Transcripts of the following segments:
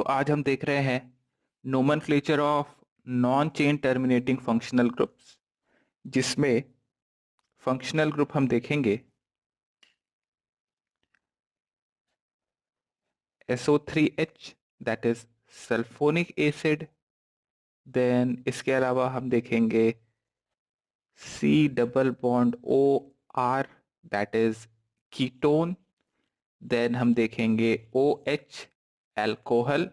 आज हम देख रहे हैं nomenclature of non chain terminating functional groups, जिसमें फंक्शनल ग्रुप हम देखेंगे SO3H, that is sulphonic acid. Then इसके अलावा हम देखेंगे C double bond OR, that is ketone. Then हम देखेंगे OH, एल्कोहल।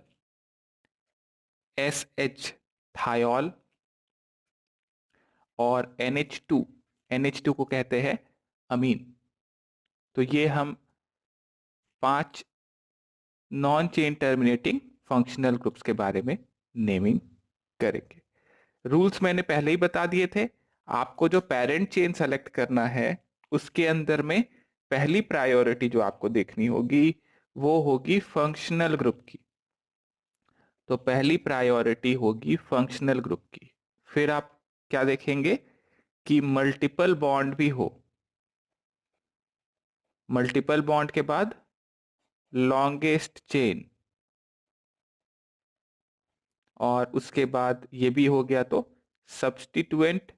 SH, thiol. और NH2 को कहते हैं अमीन। तो ये हम 5 non chain terminating functional groups के बारे में नेमिंग करेंगे। रूल्स मैंने पहले ही बता दिए थे। आपको जो पेरेंट चेन सेलेक्ट करना है, उसके अंदर में पहली प्रायोरिटी जो आपको देखनी होगी वो होगी फंक्शनल ग्रुप की। तो पहली प्रायोरिटी होगी फंक्शनल ग्रुप की। फिर आप क्या देखेंगे कि मल्टीपल बॉन्ड भी हो। मल्टीपल बॉन्ड के बाद लॉन्गेस्ट चेन, और उसके बाद ये भी हो गया तो सब्स्टिट्यूएंट,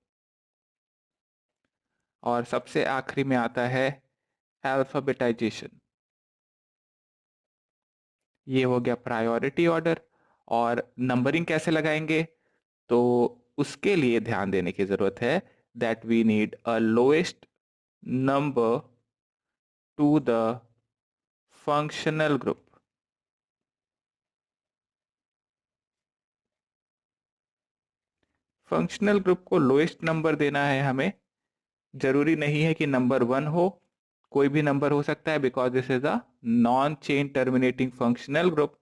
और सबसे आखिरी में आता है अल्फाबेटाइजेशन। ये हो गया प्रायोरिटी ऑर्डर। और नंबरिंग कैसे लगाएंगे, तो उसके लिए ध्यान देने की जरूरत है that we need a lowest number to the functional group. Functional group को लोएस्ट नंबर देना है हमें। जरूरी नहीं है कि नंबर 1 हो, कोई भी नंबर हो सकता है, because this is a non chain terminating functional group.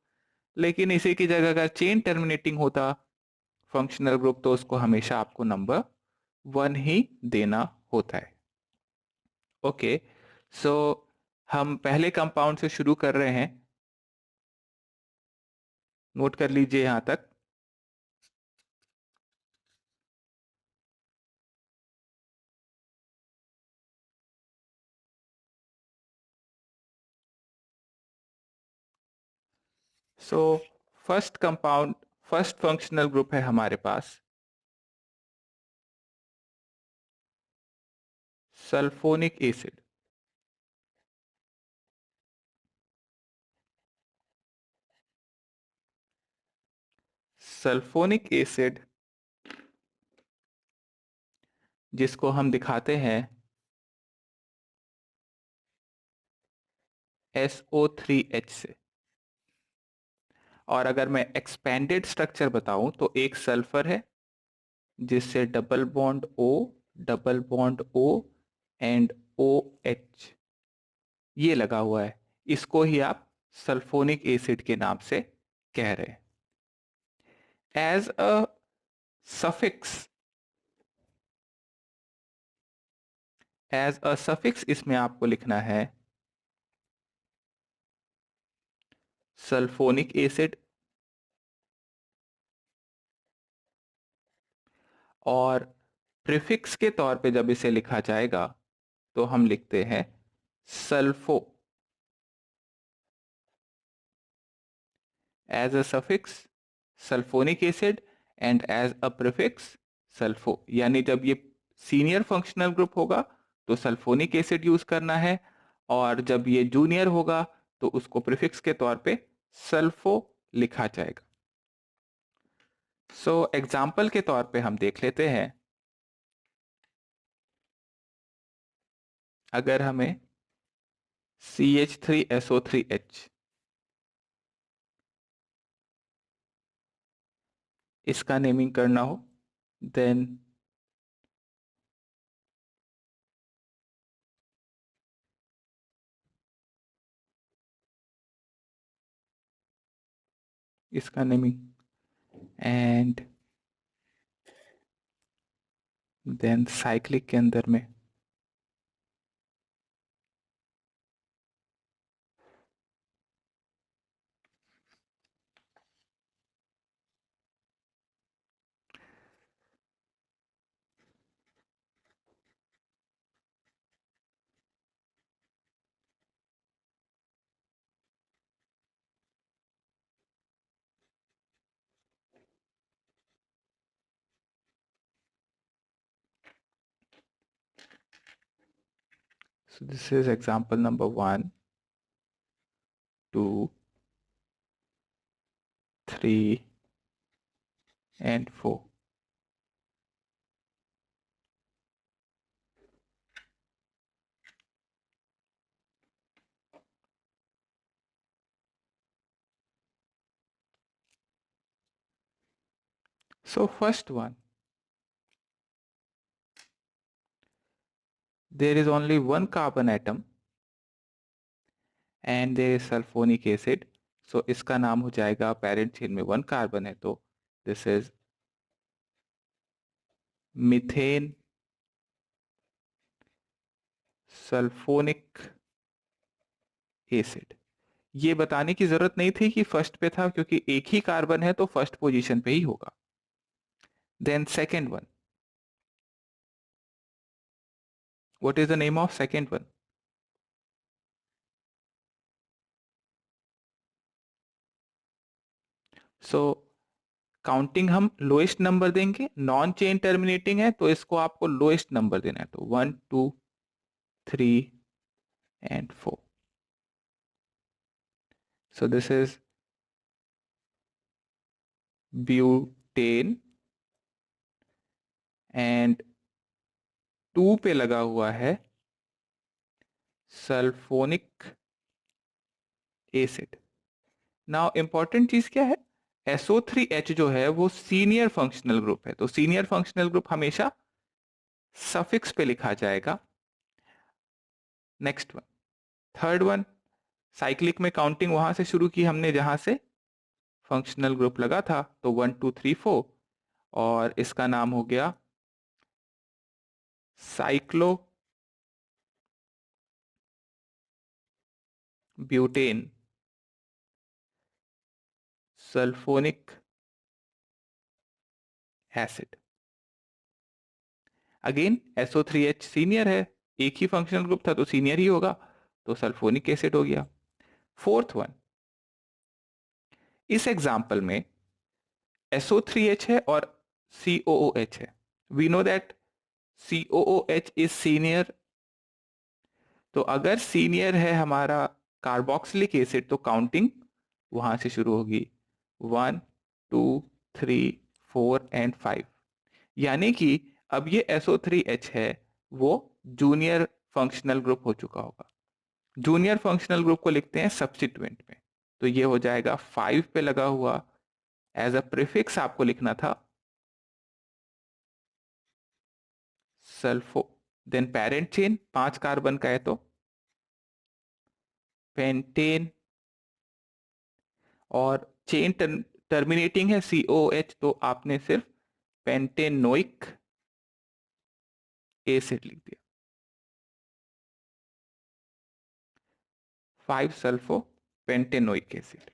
लेकिन इसी की जगह अगर चेन टर्मिनेटिंग होता फंक्शनल ग्रुप, तो उसको हमेशा आपको नंबर 1 ही देना होता है। ओके, सो हम पहले कंपाउंड से शुरू कर रहे हैं। नोट कर लीजिए यहां तक। So first compound, first functional group है हमारे पास सल्फोनिक एसिड। सल्फोनिक एसिड जिसको हम दिखाते हैं SO3H से। और अगर मैं एक्सपेंडेड स्ट्रक्चर बताऊं तो एक सल्फर है जिससे double bond O and OH ये लगा हुआ है। इसको ही आप सल्फोनिक एसिड के नाम से कह रहे हैं। एज अ सफिक्स, इसमें आपको लिखना है सल्फोनिक एसिड। और प्रीफिक्स के तौर पे जब इसे लिखा जाएगा तो हम लिखते हैं sulpho. As a suffix sulphonic acid and as a prefix sulpho. यानी जब ये सीनियर फंक्शनल ग्रुप होगा तो सल्फोनिक एसिड यूज करना है, और जब ये जूनियर होगा तो उसको प्रीफिक्स के तौर पे सल्फो लिखा जाएगा। एग्जाम्पल के तौर पे हम देख लेते हैं। अगर हमें CH3SO3H इसका नेमिंग करना हो, देन इसका नेमिंग, एंड देन साइक्लिक के अंदर में So this is example number 1, 2, 3 and 4. So first one, there is only one carbon atom and there is sulfonic acid. So इसका नाम हो जाएगा, पेरेंट चेन में 1 कार्बन है तो this is methane sulphonic acid. ये बताने की जरूरत नहीं थी कि फर्स्ट पे था, क्योंकि एक ही कार्बन है तो फर्स्ट पोजीशन पे ही होगा। Then second one, what is the name of second one? So counting हम लोएस्ट नंबर देंगे, नॉन चेन टर्मिनेटिंग है तो इसको आपको लोएस्ट नंबर देना है, तो 1 2 3 and 4. So this is butane and 2 पे लगा हुआ है सल्फोनिक एसिड। नाउ इंपॉर्टेंट चीज क्या है, SO3H जो है वो सीनियर फंक्शनल ग्रुप है, तो सीनियर फंक्शनल ग्रुप हमेशा सफिक्स पे लिखा जाएगा। Next one, third one, cyclic में काउंटिंग वहां से शुरू की हमने जहां से फंक्शनल ग्रुप लगा था, तो 1 2 3 4 और इसका नाम हो गया cyclo butane sulphonic acid. Again SO3H senior है, एक ही फंक्शनल ग्रुप था तो सीनियर ही होगा, तो सल्फोनिक एसिड हो गया। फोर्थ वन, इस एग्जाम्पल में SO3H है और COOH है। We know that COOH is senior, तो अगर सीनियर है हमारा कार्बोक्सिलिक एसिड तो काउंटिंग वहां से शुरू होगी 1 2 3 4 एंड 5। यानी कि अब ये SO3H है वो जूनियर फंक्शनल ग्रुप हो चुका होगा। जूनियर फंक्शनल ग्रुप को लिखते हैं सब्स्टिट्यूएंट में, तो ये हो जाएगा 5 पे लगा हुआ, एज अ प्रीफिक्स आपको लिखना था sulpho. Then parent chain 5 carbon का है तो पेंटेन, और चेन टर्मिनेटिंग है COH तो आपने सिर्फ पेंटेनोइक एसिड लिख दिया, 5 सल्फो पेंटेनोइक एसिड।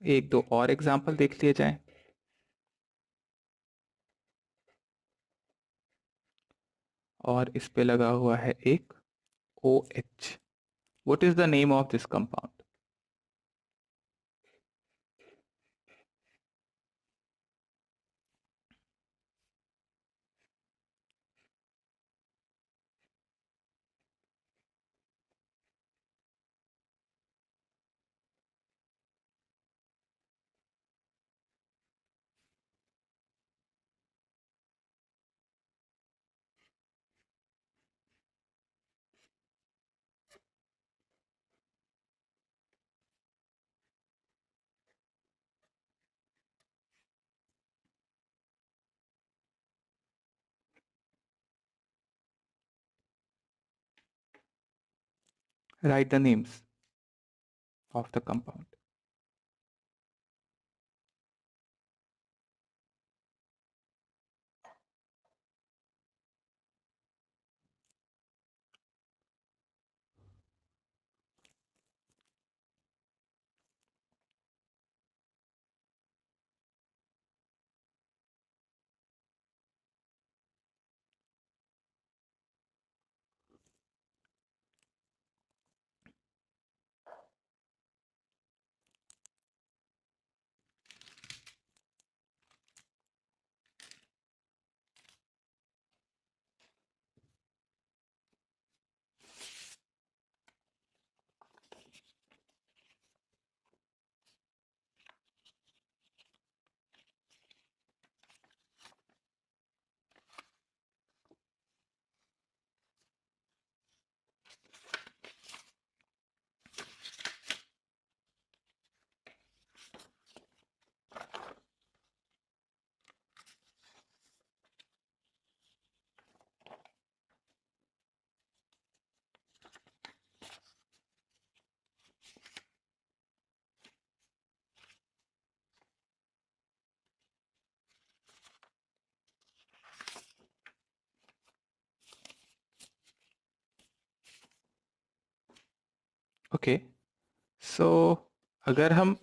एक दो और एग्जांपल देख लिए जाए। और इस पे लगा हुआ है एक OH। What is the name of this compound? Write the names of the compound. Okay, so अगर हम,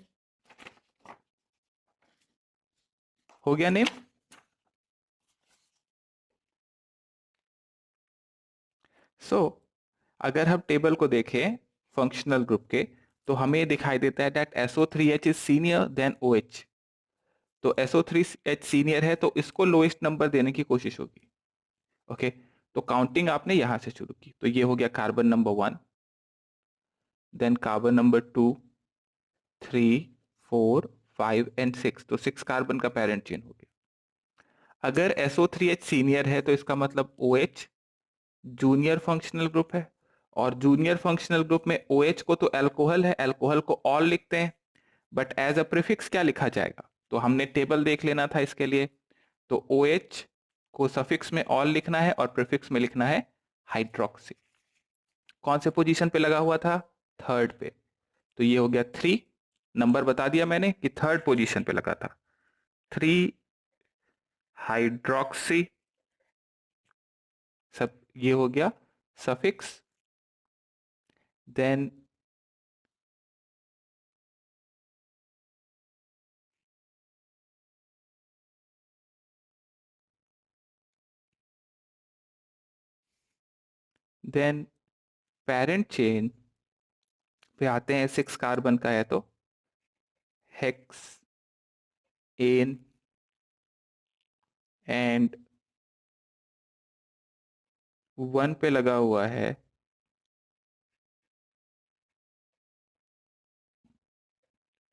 हो गया नेम। सो अगर हम टेबल को देखें फंक्शनल ग्रुप के, तो हमें दिखाई देता है that SO3H is senior then OH। तो SO3H सीनियर है तो इसको लोएस्ट नंबर देने की कोशिश होगी। ओके, तो काउंटिंग आपने यहां से शुरू की, तो ये हो गया carbon number 1, then carbon number 2, 3, 4, 5 and 6। तो 6 कार्बन का पेरेंट चेन हो गया। अगर SO3H सीनियर है तो इसका मतलब OH जूनियर फंक्शनल ग्रुप है, और जूनियर फंक्शनल ग्रुप में OH को तो अल्कोहल है, अल्कोहल को ऑल लिखते हैं, बट एज अ प्रीफिक्स क्या लिखा जाएगा, तो हमने टेबल देख लेना था इसके लिए। तो OH को सफिक्स में ऑल लिखना है और प्रीफिक्स में लिखना है हाइड्रोक्सी। कौन से पोजीशन पे लगा हुआ था, थर्ड पे। तो ये हो गया 3, नंबर बता दिया मैंने कि थर्ड पोजीशन पे लगा था, 3 हाइड्रोक्सी। सब ये हो गया suffix, then then parent chain पे आते हैं, 6 कार्बन का है तो हेक्स एन एंड 1 पे लगा हुआ है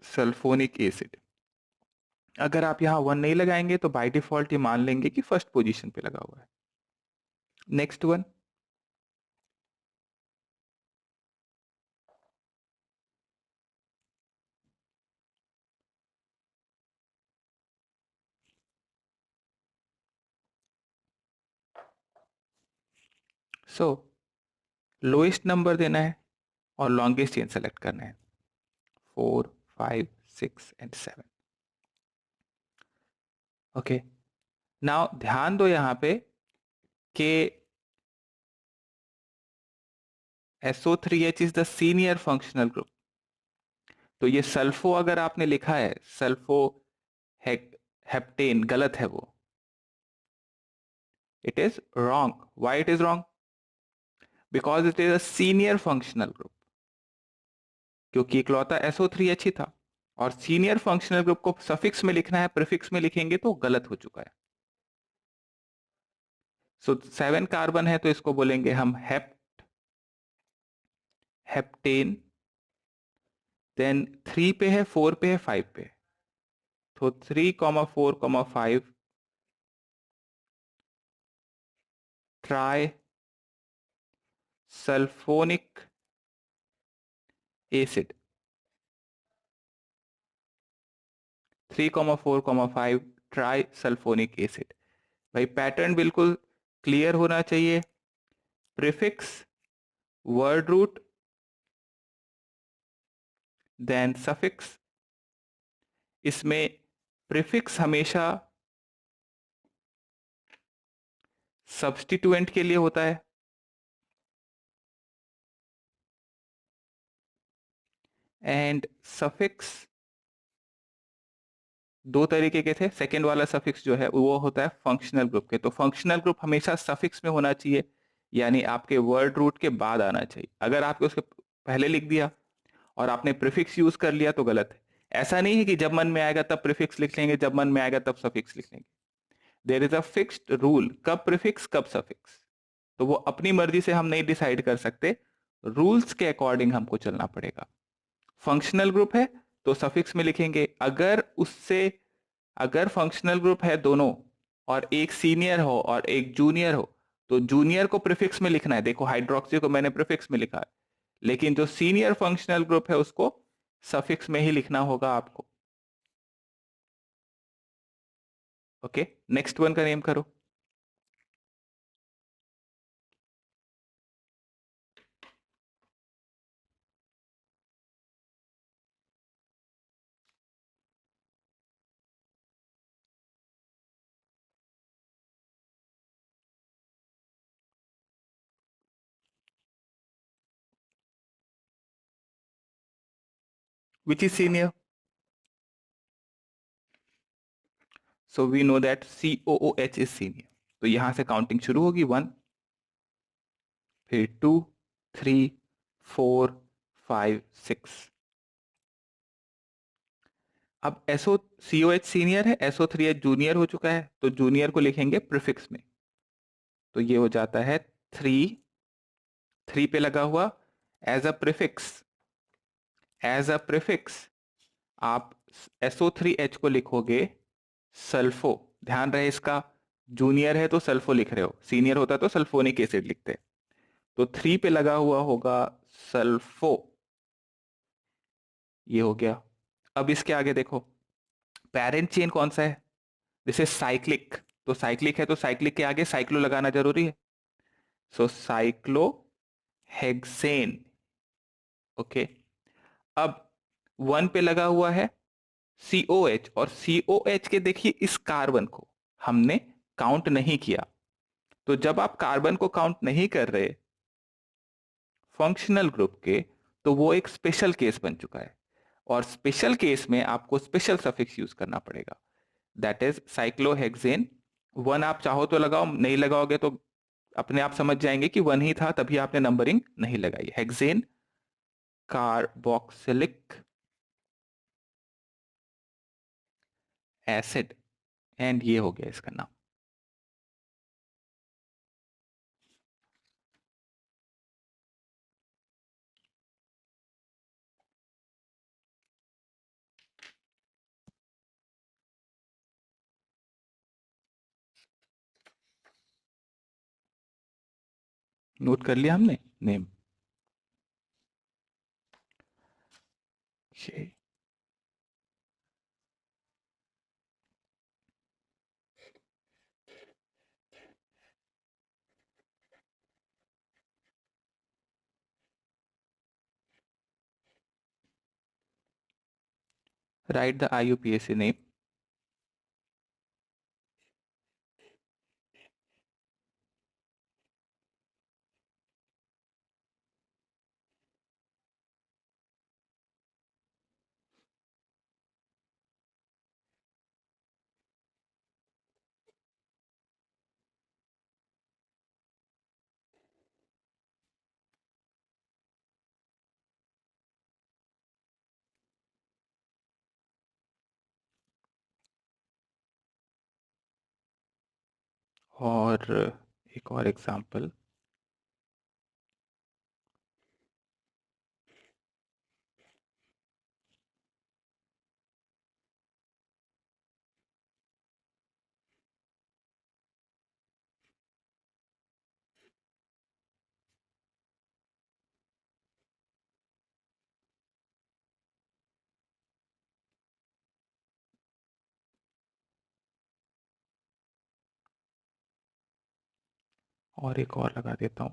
सल्फोनिक एसिड। अगर आप यहाँ 1 नहीं लगाएंगे तो बाय डिफॉल्ट ये मान लेंगे कि फर्स्ट पोजीशन पे लगा हुआ है। नेक्स्ट वन, सो लोएस्ट नंबर देना है और लॉन्गेस्ट चेन सेलेक्ट करना है, 4, 5, 6 एंड 7। ओके, नाउ ध्यान दो यहाँ पे कि SO3H is the senior functional group. तो ये सल्फो अगर आपने लिखा है सल्फो हेप्टेन, गलत है वो, it is wrong. Why it is wrong, because it is a senior functional group, क्योंकि इकलौता SO3H ही था, और सीनियर फंक्शनल ग्रुप को सफिक्स में लिखना है, प्रीफिक्स में लिखेंगे तो गलत हो चुका है। सो 7 कार्बन है तो इसको बोलेंगे हम हेप्टेन, देन 3 पे है, 4 पे है, 5 पे है। तो 3, 4, 5 tri sulphonic acid, 3, 4, 5 tri sulphonic acid. भाई पैटर्न बिल्कुल क्लियर होना चाहिए, prefix, word root, then suffix. इसमें प्रीफिक्स हमेशा सब्स्टिट्यूएंट के लिए होता है, एंड सफिक्स दो तरीके के थे। सेकेंड वाला सफिक्स जो है वो होता है फंक्शनल ग्रुप के, तो फंक्शनल ग्रुप हमेशा सफिक्स में होना चाहिए, यानी आपके वर्ड रूट के बाद आना चाहिए। अगर आपके उसके पहले लिख दिया और आपने प्रीफिक्स यूज कर लिया तो गलत है। ऐसा नहीं है कि जब मन में आएगा तब प्रीफिक्स लिख लेंगे, जब मन में आएगा तब सफिक्स लिख लेंगे। There is a fixed rule, कब प्रीफिक्स कब सफिक्स, तो वो अपनी मर्जी से हम नहीं डिसाइड कर सकते, रूल्स के अकॉर्डिंग हमको चलना पड़ेगा। फंक्शनल ग्रुप है तो सफिक्स में लिखेंगे, अगर फंक्शनल ग्रुप है दोनों और एक सीनियर हो और एक जूनियर हो, तो जूनियर को प्रीफिक्स में लिखना है। देखो हाइड्रोक्सी को मैंने प्रीफिक्स में लिखा है, लेकिन जो सीनियर फंक्शनल ग्रुप है उसको सफिक्स में ही लिखना होगा आपको। ओके, नेक्स्ट वन का नेम करो। which is senior? So we know that COOH is senior. तो यहां से काउंटिंग शुरू होगी, 1, फिर 2, 3, 4, 5, 6। अब SOCOH सीनियर है, SO3H जूनियर हो चुका है, तो जूनियर को लिखेंगे प्रीफिक्स में। तो ये हो जाता है 3 पे लगा हुआ एज अ प्रीफिक्स। आप SO3H को लिखोगे सल्फो। ध्यान रहे इसका, जूनियर है तो सल्फो लिख रहे हो, सीनियर होता तो सल्फोनिक एसिड लिखते। तो 3 पे लगा हुआ होगा सल्फो, ये हो गया। अब इसके आगे देखो, पेरेंट चेन कौन सा है? जैसे साइक्लिक, तो साइक्लिक है तो साइक्लिक के आगे साइक्लो लगाना जरूरी है। सो साइक्लो हेक्सेन। ओके, अब 1 पे लगा हुआ है COH, और COH के देखिए इस कार्बन को हमने काउंट नहीं किया। तो जब आप कार्बन को काउंट नहीं कर रहे फंक्शनल ग्रुप के, तो वो एक स्पेशल केस बन चुका है, और स्पेशल केस में आपको स्पेशल सफिक्स यूज करना पड़ेगा, दैट इज साइक्लोहेक्सेन। 1 आप चाहो तो लगाओ, नहीं लगाओगे तो अपने आप समझ जाएंगे कि 1 ही था, तभी आपने नंबरिंग नहीं लगाई। हेक्सेन कार्बोक्सिलिक एसिड, एंड ये हो गया इसका नाम। नोट कर लिया हमने name. Right the IUPAC name. और एक और एग्जांपल, और एक और लगा देता हूं,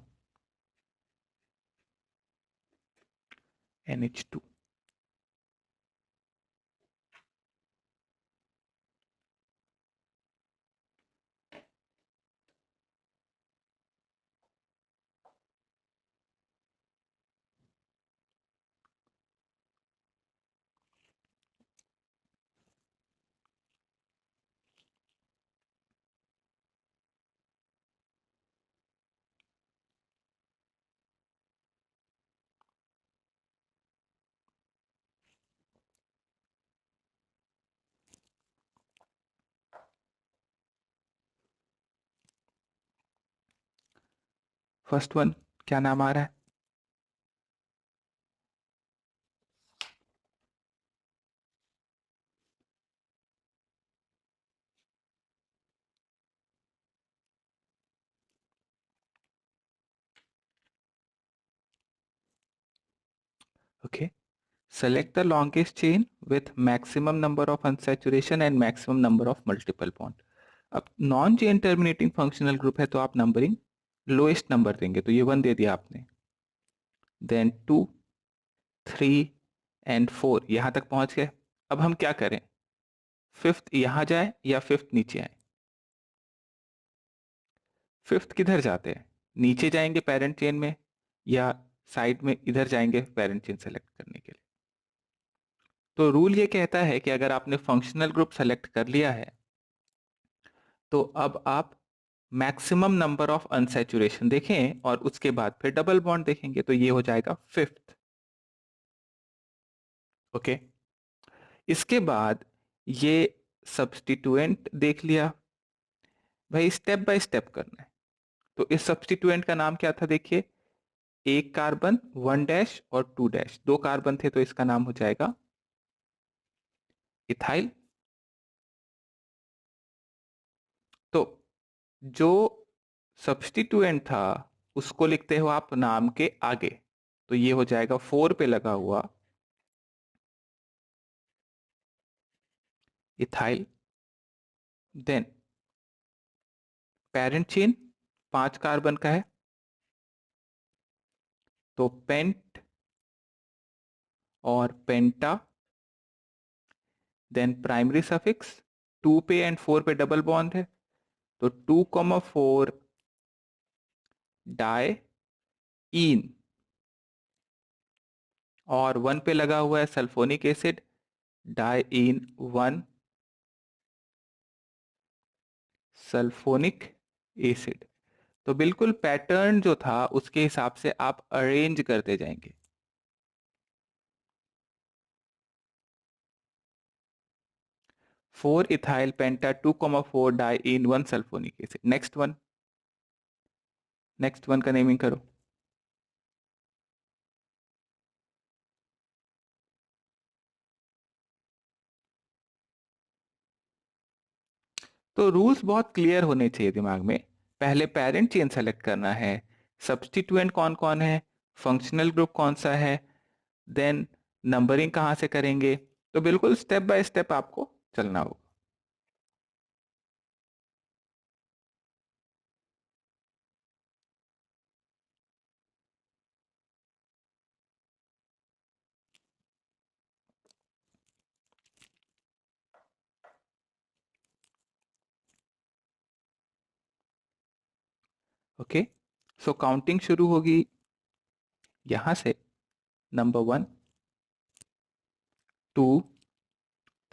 NH2। फर्स्ट वन क्या नाम आ रहा है? Okay, select the longest chain with maximum number of unsaturation and maximum number of multiple bond। अब non chain terminating functional group है तो आप नंबरिंग लोएस्ट नंबर देंगे, तो ये 1 दे दिया आपने, देन 2, 3 एंड 4 यहां तक पहुंच गए। अब हम क्या करें, फिफ्थ यहां जाए या फिफ्थ नीचे आए? फिफ्थ किधर जाते हैं, नीचे जाएंगे पेरेंट चेन में, या साइड में इधर जाएंगे पेरेंट चेन सेलेक्ट करने के लिए? तो रूल ये कहता है कि अगर आपने फंक्शनल ग्रुप सेलेक्ट कर लिया है तो अब आप मैक्सिमम नंबर ऑफ अनसैचुरेशन देखें और उसके बाद फिर डबल बॉन्ड देखेंगे, तो ये हो जाएगा 5th। ओके, इसके बाद ये सब्स्टिट्यूएंट देख लिया, भाई स्टेप बाय स्टेप करना है। तो इस सब्स्टिट्यूएंट का नाम क्या था देखिए, एक कार्बन 1 डैश और 2 डैश, 2 कार्बन थे तो इसका नाम हो जाएगा इथाइल। तो जो सब्स्टिट्यूएंट था उसको लिखते हो आप नाम के आगे, तो ये हो जाएगा 4 पे लगा हुआ ethyl. Then parent chain 5 carbon का है तो पेंट और पेंटा। देन प्राइमरी सफिक्स 2 पे एंड 4 पे डबल बॉन्ड है तो 2,4 डाई इन, और 1 पे लगा हुआ है सल्फोनिक एसिड, डाई इन 1 सल्फोनिक एसिड। तो बिल्कुल पैटर्न जो था उसके हिसाब से आप अरेंज करते जाएंगे। 4 इथाइल पेंटा 2,4 डाई इन 1 सल्फोनिक एसिड। नेक्स्ट वन का नेमिंग करो। तो रूल्स बहुत क्लियर होने चाहिए दिमाग में। पहले पेरेंट चेन सेलेक्ट करना है, सब्स्टिट्यूएंट कौन कौन है, फंक्शनल ग्रुप कौन सा है, देन नंबरिंग कहाँ से करेंगे। तो बिल्कुल स्टेप बाय स्टेप आपको चलना होगा। ओके, सो काउंटिंग शुरू होगी यहां से। नंबर 1, 2,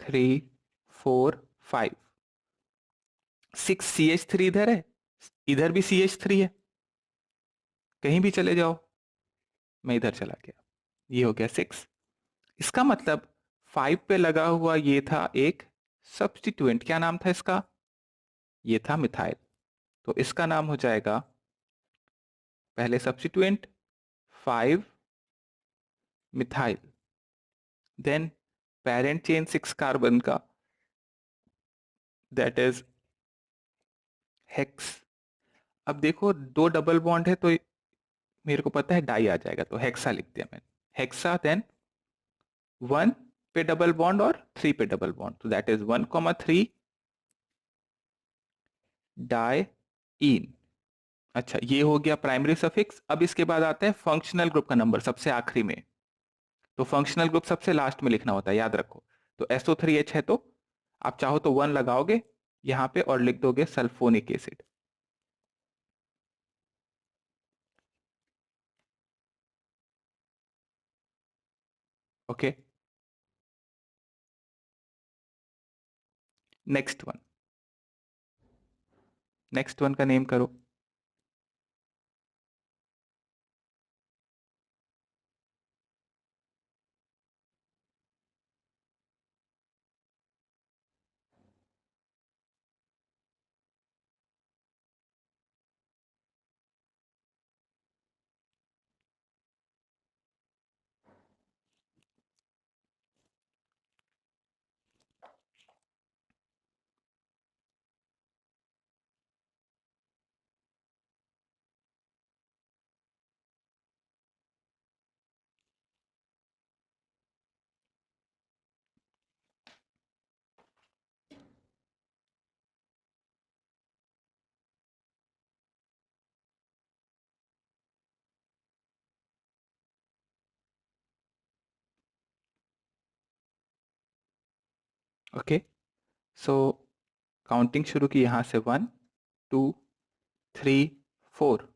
3, 4, 5, 6 CH3 इधर है, इधर भी CH3 है, कहीं भी चले जाओ। मैं इधर चला गया, ये हो गया 6। इसका मतलब 5 पे लगा हुआ ये था एक सब्स्टिट्यूएंट, क्या नाम था इसका, ये था मिथाइल। तो इसका नाम हो जाएगा पहले substituent 5 methyl, then parent chain 6 carbon का, दैट इज हेक्स। अब देखो दो डबल बॉन्ड है तो मेरे को पता है डाई आ जाएगा, तो हेक्सा लिख दिया मैंने, हेक्सा। देन 1 पे डबल बॉन्ड और 3 पे डबल बॉन्ड, तो दैट इज 1,3 डाई इन। अच्छा, ये हो गया प्राइमरी सफिक्स। अब इसके बाद आता है फंक्शनल ग्रुप का नंबर सबसे आखिरी में। तो फंक्शनल ग्रुप सबसे लास्ट में लिखना होता है, याद रखो। तो SO3H है तो आप चाहो तो 1 लगाओगे यहां पे और लिख दोगे sulphonic acid. Okay, next one, next one का नेम करो। ओके, सो काउंटिंग शुरू की यहां से 1, 2, 3, 4।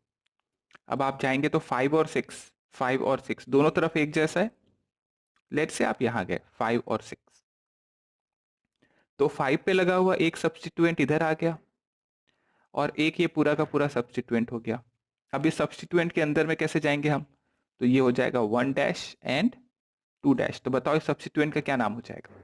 अब आप जाएंगे तो 5 और 6, 5 और 6 दोनों तरफ एक जैसा है, लेट्स से आप यहां गए 5 और 6, तो 5 पे लगा हुआ एक सब्स्टिट्यूएंट इधर आ गया और एक ये पूरा का पूरा सब्स्टिट्यूएंट हो गया। अब इस सब्स्टिट्यूएंट के अंदर में कैसे जाएंगे हम, तो ये हो जाएगा 1 डैश एंड 2 डैश। तो बताओ इस सब्स्टिट्यूएंट का क्या नाम हो जाएगा।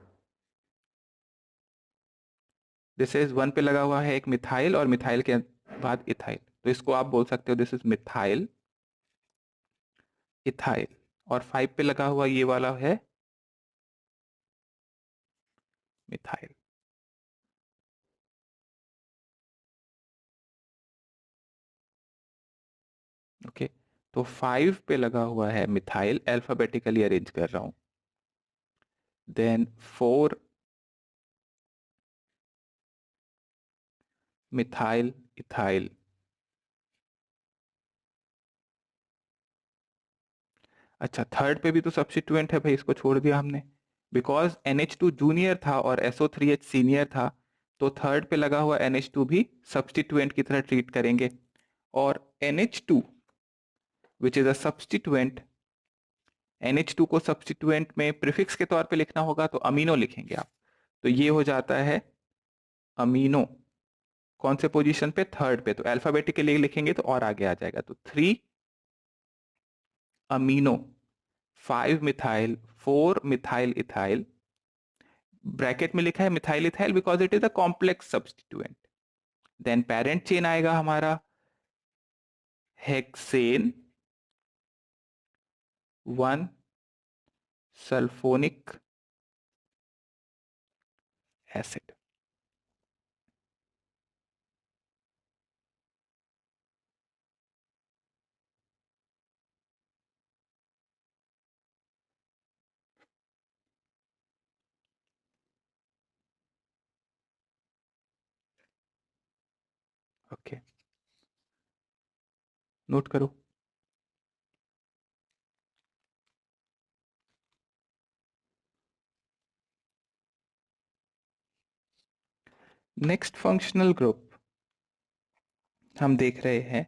दिस इज 1 पे लगा हुआ है एक मिथाइल और मिथाइल के बाद इथाइल, तो इसको आप बोल सकते हो दिस इज मिथाइल इथाइल। और 5 पे लगा हुआ ये वाला है मिथाइल। ओके, तो 5 पे लगा हुआ है मिथाइल, अल्फाबेटिकली अरेंज कर रहा हूं। Then 4 methyl ethyl. अच्छा, थर्ड पे भी तो सब्स्टिट्यूएंट है भाई, इसको छोड़ दिया हमने, बिकॉज NH2 जूनियर था और SO3H सीनियर था, तो थर्ड पे लगा हुआ NH2 भी सब्स्टिट्यूएंट की तरह ट्रीट करेंगे। और NH2 which is a substituent, NH2 को सब्स्टिट्यूएंट में प्रीफिक्स के तौर पे लिखना होगा तो अमीनो लिखेंगे आप। तो ये हो जाता है अमीनो। कौन से पोजीशन पे, थर्ड पे, तो अल्फाबेटिकली लिखेंगे तो और आगे आ जाएगा, तो 3 amino 5 methyl 4 methyl ethyl. Bracket में लिखा है methyl ethyl because it is a complex substituent. Then parent chain आएगा हमारा hexane 1 sulphonic acid. Okay, note करो। नेक्स्ट फंक्शनल ग्रुप हम देख रहे हैं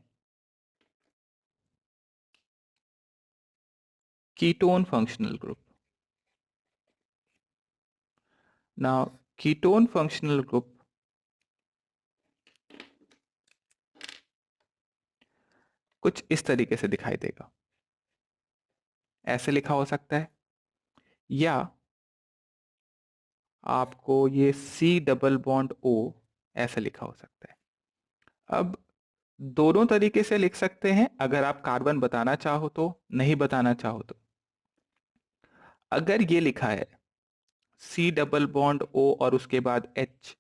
ketone functional group. Now ketone functional group कुछ इस तरीके से दिखाई देगा, ऐसे लिखा हो सकता है, या आपको ये C डबल बॉन्ड O ऐसे लिखा हो सकता है। अब दोनों तरीके से लिख सकते हैं, अगर आप कार्बन बताना चाहो तो, नहीं बताना चाहो तो। अगर ये लिखा है C डबल बॉन्ड O और उसके बाद H,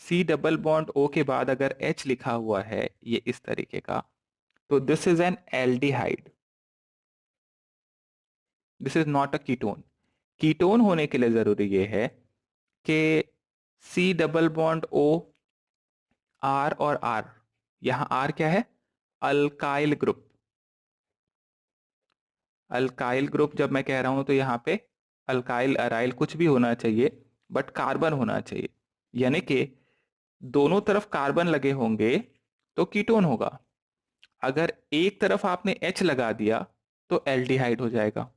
C double bond O के बाद अगर H लिखा हुआ है ये इस तरीके का, तो this is N aldehyde, this is not a ketone. Ketone होने के लिए जरूरी ये है कि C double bond O R और R, यहां R क्या है, अल्काइल ग्रुप। अल्काइल ग्रुप जब मैं कह रहा हूं तो यहाँ पे अल्काइल अराइल कुछ भी होना चाहिए, बट कार्बन होना चाहिए, यानी कि दोनों तरफ कार्बन लगे होंगे तो कीटोन होगा। अगर एक तरफ आपने H लगा दिया तो एल्डिहाइड हो जाएगा।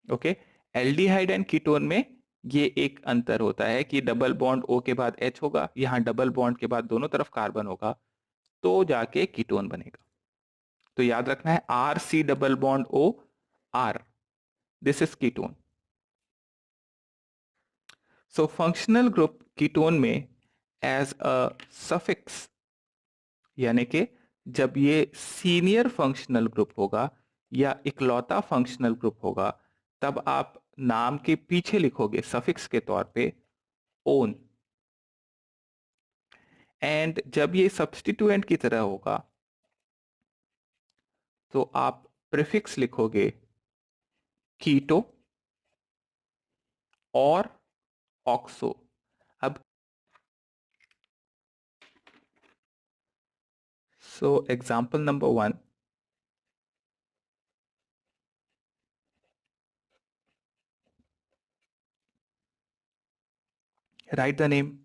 ओके, एल्डिहाइड एंड कीटोन में ये एक अंतर होता है कि डबल बॉन्ड O के बाद H होगा, यहाँ डबल बॉन्ड के बाद दोनों तरफ कार्बन होगा, तो जाके कीटोन बनेगा। तो याद रखना है RC double bond O R, this is ketone. So functional group ketone में एज अ सफिक्स, यानी कि जब ये सीनियर फंक्शनल ग्रुप होगा या इकलौता फंक्शनल ग्रुप होगा, तब आप नाम के पीछे लिखोगे सफिक्स के तौर पे ओन। एंड जब ये सब्स्टिट्यूएंट की तरह होगा तो आप प्रीफिक्स लिखोगे कीटो और ऑक्सो। अब so example number 1, right the name.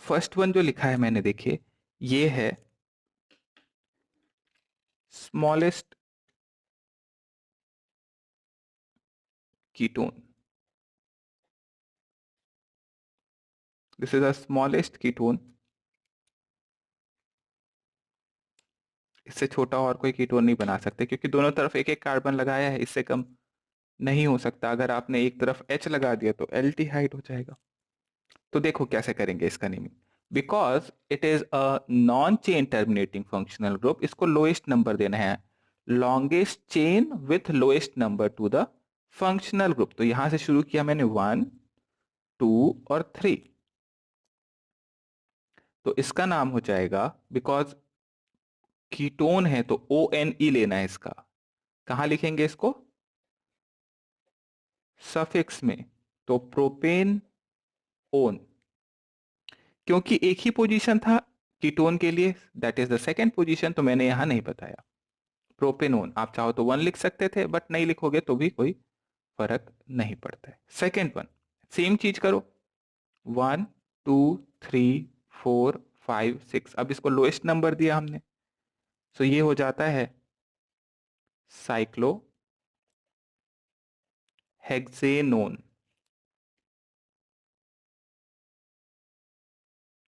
First one जो लिखा है मैंने, देखिए ये है smallest ketone. This is a smallest ketone. इससे छोटा और कोई कीटोन नहीं बना सकते, क्योंकि दोनों तरफ एक एक कार्बन लगाया है, इससे कम नहीं हो सकता। अगर आपने एक तरफ H लगा दिया तो एल्डिहाइड हो जाएगा। तो देखो कैसे करेंगे इसका naming. Because it is a non chain terminating functional group, इसको लोएस्ट नंबर देना है। Longest chain with lowest number to the functional group. तो यहां से शुरू किया मैंने 1 2 और 3। तो इसका नाम हो जाएगा, बिकॉज कीटोन है तो ONE लेना है इसका। कहां लिखेंगे इसको? सफिक्स में। तो प्रोपेन ओन, क्योंकि एक ही पोजीशन था कीटोन के लिए, that is the second position, तो मैंने यहां नहीं बताया। प्रोपेनोन आप चाहो तो 1 लिख सकते थे, बट नहीं लिखोगे तो भी कोई फर्क नहीं पड़ता है। सेकेंड वन सेम चीज करो, 1 2 3 4 5 6। अब इसको लोएस्ट नंबर दिया हमने, सो ये हो जाता है cyclohexanone.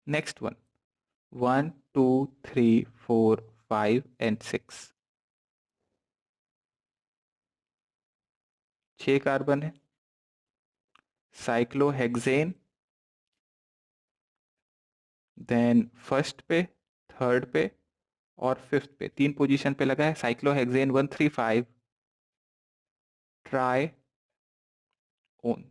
Next one, 1 2 3 4 5 and 6। 6 carbon है। साइक्लोहेक्सेन, देन फर्स्ट पे, थर्ड पे और फिफ्थ पे, 3 पोजीशन पे लगा है cyclohexane 135 trione.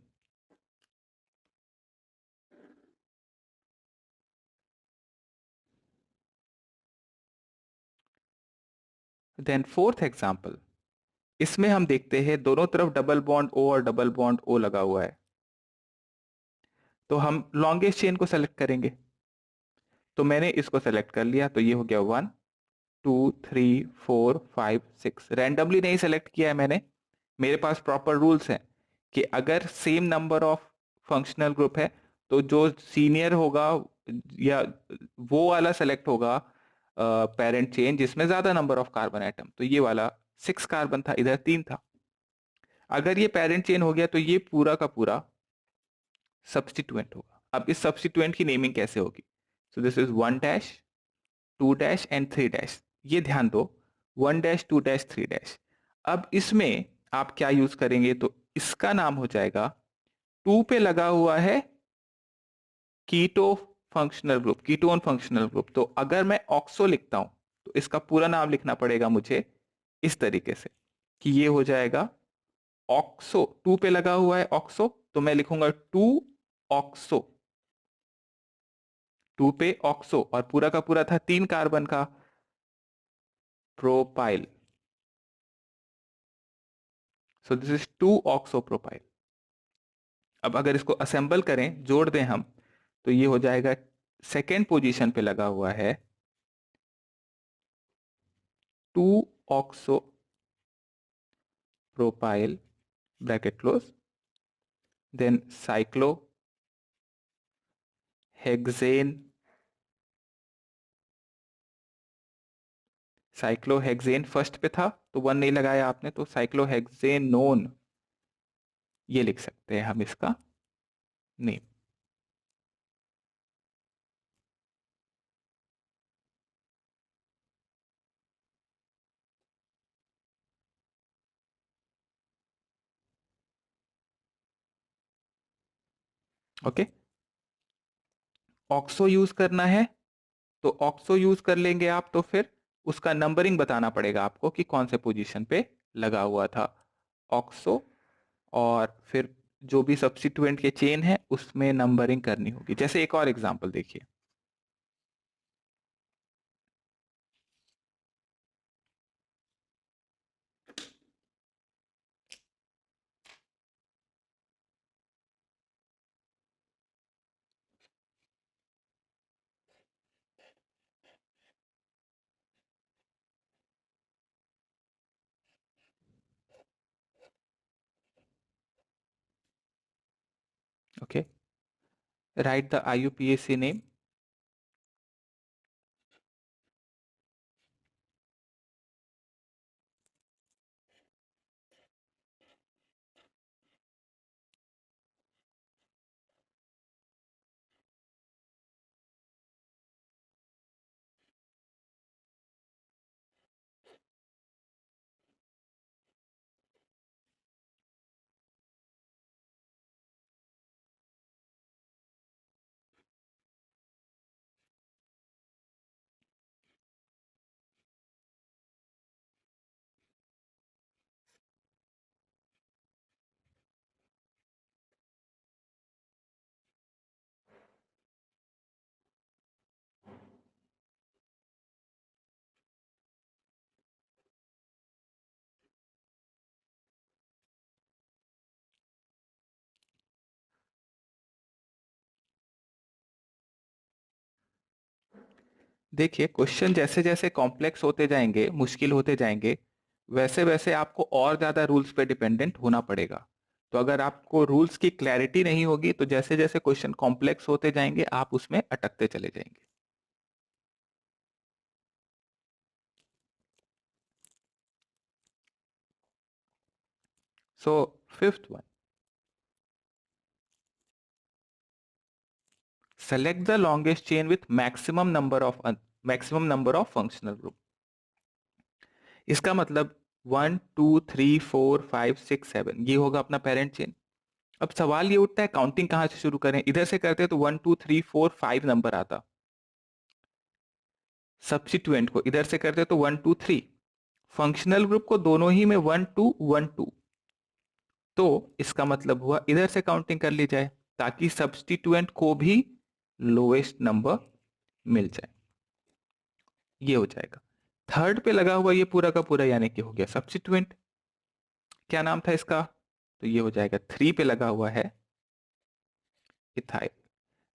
Then fourth example, इसमें हम देखते हैं दोनों तरफ डबल बॉन्ड O और डबल बॉन्ड O लगा हुआ है, तो हम लॉन्गेस्ट चेन को सेलेक्ट करेंगे। तो मैंने इसको सेलेक्ट कर लिया, तो ये हो गया 1 2 3 4 5 6। रैंडमली नहीं सेलेक्ट किया है मैंने, मेरे पास प्रॉपर रूल्स हैं कि अगर same number of functional group है तो जो सीनियर होगा या वो वाला सेलेक्ट होगा पेरेंट चेन जिसमें ज्यादा नंबर ऑफ कार्बन एटम। तो ये वाला 6 कार्बन था, इधर 3 था। अगर ये पेरेंट चेन हो गया तो ये पूरा का पूरा सब्स्टिट्यूएंट होगा। अब इस सब्स्टिट्यूएंट की नेमिंग कैसे होगी? सो this is 1 dash 2 dash and 3 dash. ये ध्यान दो, 1 डैश 2 डैश 3 डैश। अब इसमें आप क्या यूज करेंगे? तो इसका नाम हो जाएगा, 2 पे लगा हुआ है keto functional group, ketone functional group. तो अगर मैं ऑक्सो लिखता हूं तो इसका पूरा नाम लिखना पड़ेगा मुझे इस तरीके से कि ये हो जाएगा ऑक्सो। 2 पे लगा हुआ है ऑक्सो, तो मैं लिखूंगा 2 ऑक्सो। 2 पे ऑक्सो और पूरा का पूरा था 3 कार्बन का propyl. So this is 2 oxo propyl. अब अगर इसको असेंबल करें, जोड़ दें हम, तो ये हो जाएगा सेकेंड पोजीशन पे लगा हुआ है 2 oxo propyl bracket close, then cyclo hexane. Cyclohexane first पे था तो 1 नहीं लगाया आपने, तो साइक्लोहेक्सेनोन ये लिख सकते हैं हम इसका नेम। ओके, ऑक्सो यूज करना है तो ऑक्सो यूज कर लेंगे आप, तो फिर उसका नंबरिंग बताना पड़ेगा आपको कि कौन से पोजीशन पे लगा हुआ था ऑक्सो, और फिर जो भी सब्स्टिट्यूएंट के चेन है उसमें नंबरिंग करनी होगी। जैसे एक और एग्जांपल देखिए, okay, right the IUPAC name. देखिए, क्वेश्चन जैसे जैसे कॉम्प्लेक्स होते जाएंगे, मुश्किल होते जाएंगे, वैसे वैसे आपको और ज्यादा रूल्स पे डिपेंडेंट होना पड़ेगा। तो अगर आपको रूल्स की क्लैरिटी नहीं होगी तो जैसे जैसे क्वेश्चन कॉम्प्लेक्स होते जाएंगे आप उसमें अटकते चले जाएंगे। So fifth one, select the longest chain with maximum number of functional group। इसका मतलब 1 2 3 4 5 6 7 ये होगा अपना पेरेंट चेन। अब सवाल ये उठता है काउंटिंग कहां से शुरू करें, इधर से करते हैं तो 1 2 3 4 5 नंबर आता, सब्सिट्यूएंट को इधर से करते तो 1 2 3, फंक्शनल ग्रुप को दोनों ही में 1 2 1 2, तो इसका मतलब हुआ इधर से काउंटिंग कर ली जाए ताकि सब्स्टिट्यूएंट को भी लोएस्ट नंबर मिल जाए। ये हो जाएगा। थर्ड पे लगा हुआ ये पूरा का पूरा यानी कि हो गया सब्स्टिट्यूएंट। क्या नाम था इसका, तो ये हो जाएगा 3 पे लगा हुआ है ethyl.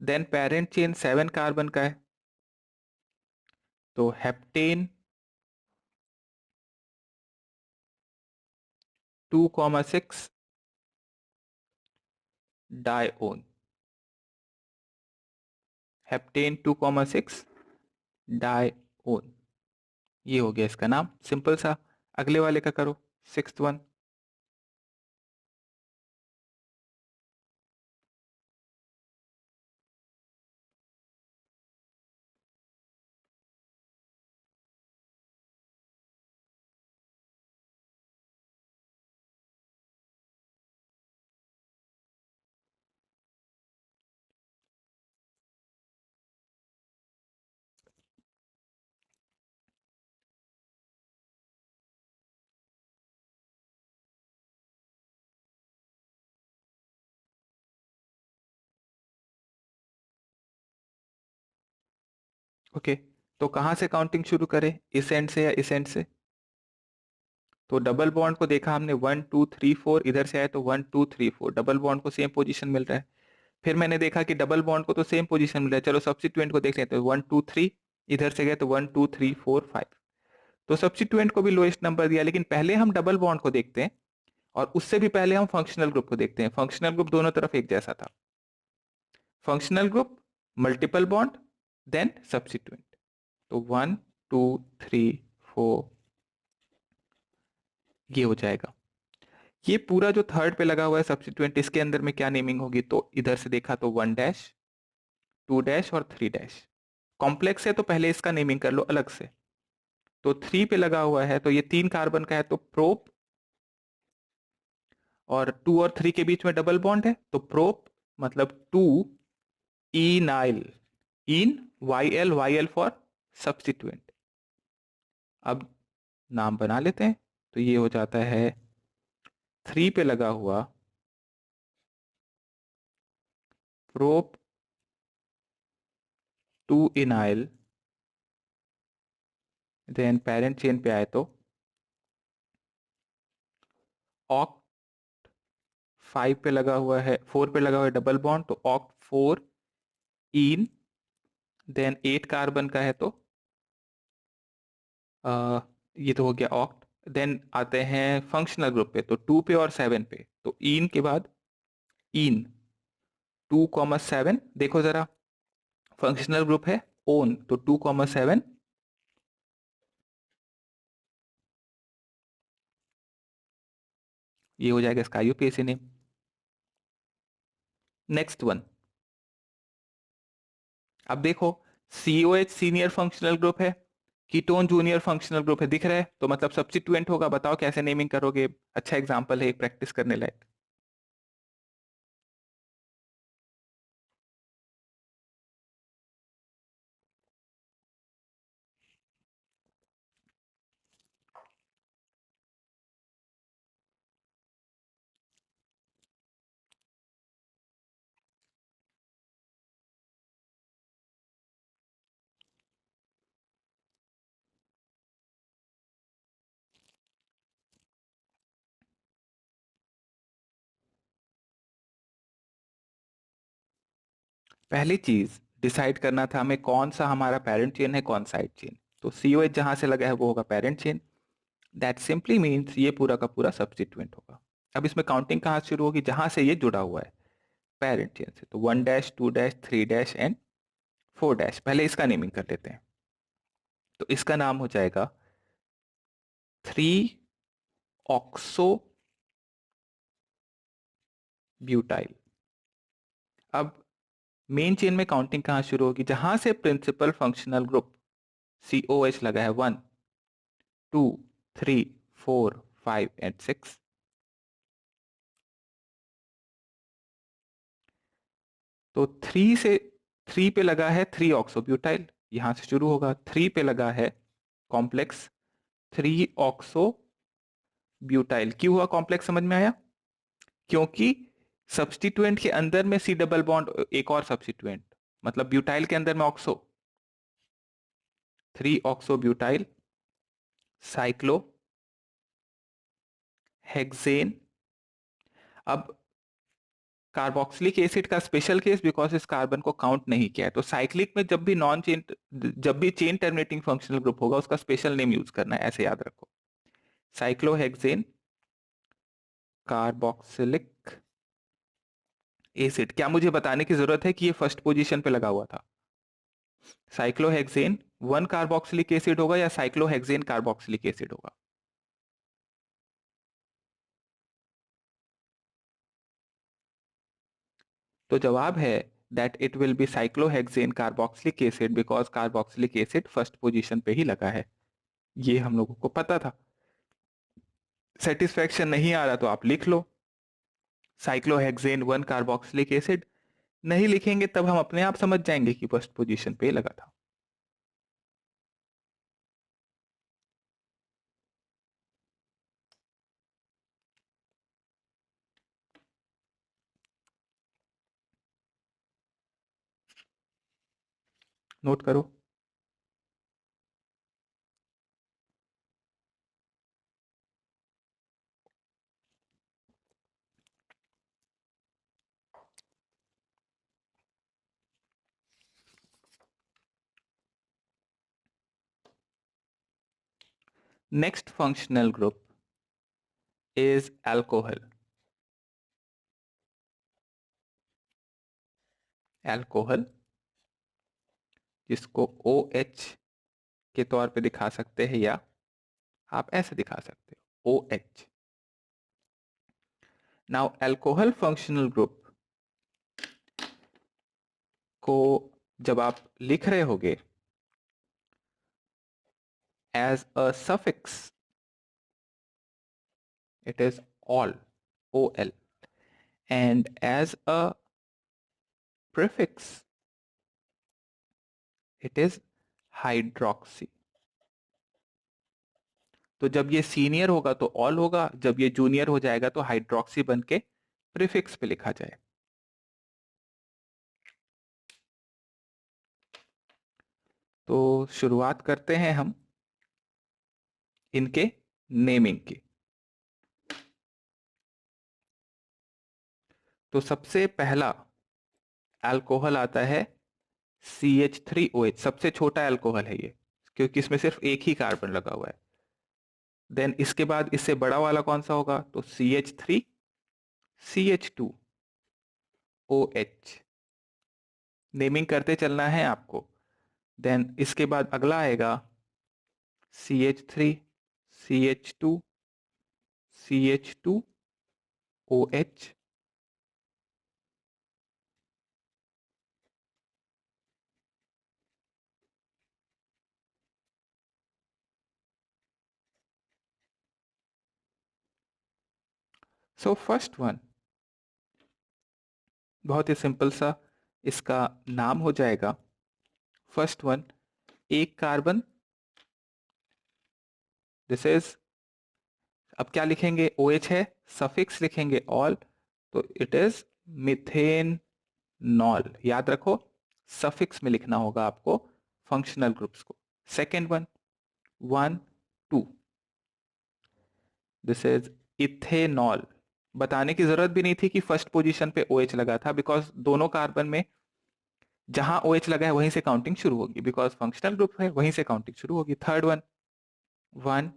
Then parent chain 7 carbon का है, तो हेप्टेन 2,6 डाइओन, हेप्टेन 2,6 डाइओन, ये हो गया इसका नाम, सिंपल सा। अगले वाले का करो, सिक्स्थ वन। ओके, तो कहां से काउंटिंग शुरू करें, इस एंड से या इस एंड से? तो डबल बॉन्ड को देखा हमने 1 2 3 4, इधर से आए तो 1 2 3 4, डबल बॉन्ड को सेम पोजीशन मिल रहा है। फिर मैंने देखा कि डबल बॉन्ड को तो सेम पोजीशन मिल रहा है, चलो सब्स्टिट्यूएंट को देख लेते हैं। 1 2 3, इधर से गए तो 1 2 3 4 5, तो सब्स्टिट्यूएंट को भी लोएस्ट नंबर दिया। लेकिन पहले हम डबल बॉन्ड को देखते हैं और उससे भी पहले हम फंक्शनल ग्रुप को देखते हैं। फंक्शनल ग्रुप दोनों तरफ एक जैसा था, functional group multiple bond then substituent. तो 1 2 3 4 ये हो जाएगा। ये पूरा जो थर्ड पे लगा हुआ है सब्स्टिट्यूएंट, इसके अंदर में क्या नेमिंग होगी, तो इधर से देखा तो 1 डैश 2 डैश और 3 डैश। कॉम्प्लेक्स है तो पहले इसका नेमिंग कर लो अलग से। तो 3 पे लगा हुआ है तो ये 3 कार्बन का है तो प्रोप, और 2 और 3 के बीच में डबल बॉन्ड है तो प्रोप, मतलब 2 इनाइल, इन वाई एल फॉर सब्स्टिट्यूएंट। अब नाम बना लेते हैं, तो ये हो जाता है 3 पे लगा हुआ प्रोप 2 इनाइल, देन पेरेंट चेन पे आए तो ऑक्ट 5 पे लगा हुआ है, 4 पे लगा हुआ है डबल बॉन्ड तो ऑक्ट 4 इन, देन 8 कार्बन का है तो ये तो हो गया ऑक्ट। देन आते हैं फंक्शनल ग्रुप पे, तो 2 पे और 7 पे, तो इन के बाद इन 2,7, देखो जरा फंक्शनल ग्रुप है ओन तो 2,7, ये हो जाएगा इसका यूपीएससी नेम। नेक्स्ट वन, अब देखो सीओएच सीनियर फंक्शनल ग्रुप है, कीटोन जूनियर फंक्शनल ग्रुप है, दिख रहा है, तो मतलब सब्स्टिट्यूएंट होगा। बताओ कैसे नेमिंग करोगे, अच्छा एग्जांपल है एक प्रैक्टिस करने लायक। पहली चीज, डिसाइड करना था हमें कौन सा हमारा पेरेंट चेन है, कौन साइड चेन। तो COH जहां से लगा है वो होगा parent chain. That simply means ये पूरा का पूरा सब्स्टिट्यूएंट होगा। अब इसमें काउंटिंग कहाँ से शुरू होगी, जहां से ये जुड़ा हुआ है पेरेंट चेन से। तो 1 dash 2 dash 3 dash and 4 dash. पहले इसका नेमिंग कर लेते हैं। तो इसका नाम हो जाएगा 3 ऑक्सो ब्यूटाइल। अब मेन चेन में काउंटिंग कहां शुरू होगी, जहां से प्रिंसिपल फंक्शनल ग्रुप COH लगा है 1 2 3 4 5 एंड 6। तो 3 पे लगा है 3 ऑक्सोब्यूटाइल, यहां से शुरू होगा। 3 पे लगा है कॉम्प्लेक्स 3 ऑक्सो ब्यूटाइल। क्यों हुआ कॉम्प्लेक्स, समझ में आया? क्योंकि सब्स्टिट्यूएंट के अंदर में C डबल बॉन्ड एक और सब्स्टिट्यूएंट, मतलब ब्यूटाइल के अंदर में oxo, 3 oxo butyl cyclo hexane. अब कार्बोक्सिलिक एसिड का स्पेशल केस, बिकॉज इस कार्बन को काउंट नहीं किया है। तो साइक्लिक में जब भी नॉन चेन, जब भी चेन टर्मिनेटिंग फंक्शनल ग्रुप होगा उसका स्पेशल नेम यूज करना है, ऐसे याद रखो। Cyclohexane carboxylic acid. क्या मुझे बताने की जरूरत है कि ये फर्स्ट पोजीशन पे लगा हुआ था? साइक्लोहेक्सेन 1 कार्बोक्सिलिक एसिड होगा या साइक्लोहेक्सेन कार्बोक्सिलिक एसिड होगा? तो जवाब है that it will be cyclohexane carboxylic acid, because carboxylic acid first position पे ही लगा है। ये हम लोगों को पता था। सेटिस्फैक्शन नहीं आ रहा तो आप लिख लो साइक्लोहेक्सेन 1 कार्बोक्सिलिक एसिड। नहीं लिखेंगे तब हम अपने आप समझ जाएंगे कि फर्स्ट पोजीशन पे लगा था। नोट करो। Next functional group is alcohol. Alcohol जिसको OH के तौर पे दिखा सकते हैं या आप ऐसे दिखा सकते हो OH। Now alcohol functional group को जब आप लिख रहे होगे as a suffix, it is all, OL, and as a prefix it is hydroxy। तो जब ये सीनियर होगा तो ऑल होगा, जब ये जूनियर हो जाएगा तो हाइड्रोक्सी बन के प्रीफिक्स पे लिखा जाए। तो शुरुआत करते हैं हम इनके नेमिंग की। तो सबसे पहला अल्कोहल आता है CH3OH, सबसे छोटा अल्कोहल है ये, क्योंकि इसमें सिर्फ एक ही कार्बन लगा हुआ है। देन इसके बाद इससे बड़ा वाला कौन सा होगा, तो CH3CH2OH। नेमिंग करते चलना है आपको। देन इसके बाद अगला आएगा CH3CH2CH2OH। सो फर्स्ट वन बहुत ही सिंपल सा इसका नाम हो जाएगा। फर्स्ट वन एक कार्बन, दिस इज, अब क्या लिखेंगे, OH है, सफिक्स लिखेंगे ऑल, तो इट इज मिथेन नॉल। याद रखो सफिक्स में लिखना होगा आपको फंक्शनल ग्रुप्स को। Second one 1 2, this is ethanol. बताने की जरूरत भी नहीं थी कि फर्स्ट पोजीशन पे OH लगा था, बिकॉज दोनों कार्बन में जहां OH लगा है वहीं से काउंटिंग शुरू होगी, बिकॉज फंक्शनल ग्रुप है, वहीं से काउंटिंग शुरू होगी। Third one, 1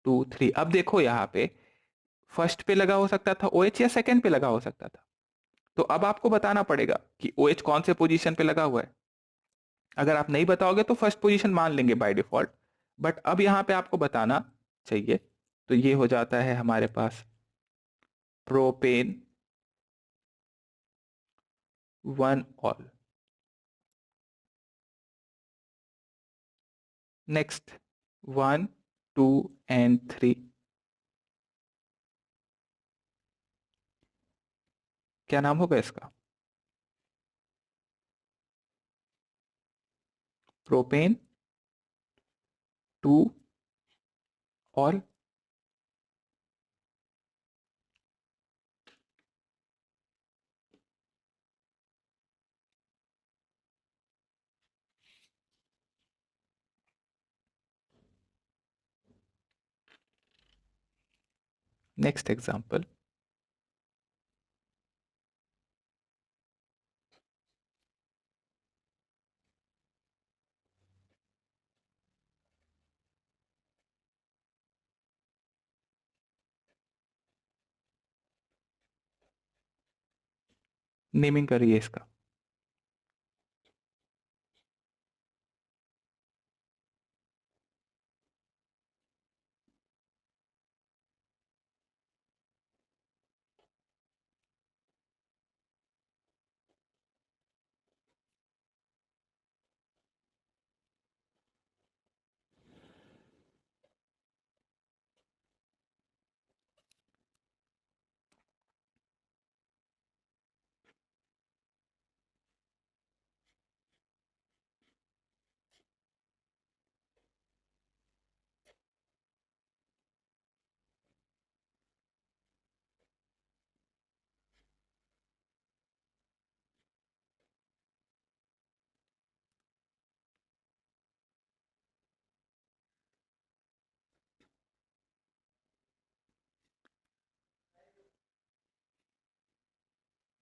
2 3। अब देखो यहाँ पे फर्स्ट पे लगा हो सकता था OH या सेकंड पे लगा हो सकता था। तो अब आपको बताना पड़ेगा कि OH कौन से पोजीशन पे लगा हुआ है। अगर आप नहीं बताओगे तो फर्स्ट पोजीशन मान लेंगे बाय डिफॉल्ट, बट अब यहाँ पे आपको बताना चाहिए। तो ये हो जाता है हमारे पास प्रोपेन 1 ऑल। नेक्स्ट 1 2 एंड 3, क्या नाम होगा इसका? Propane 2 all. Next example, naming करिए इसका।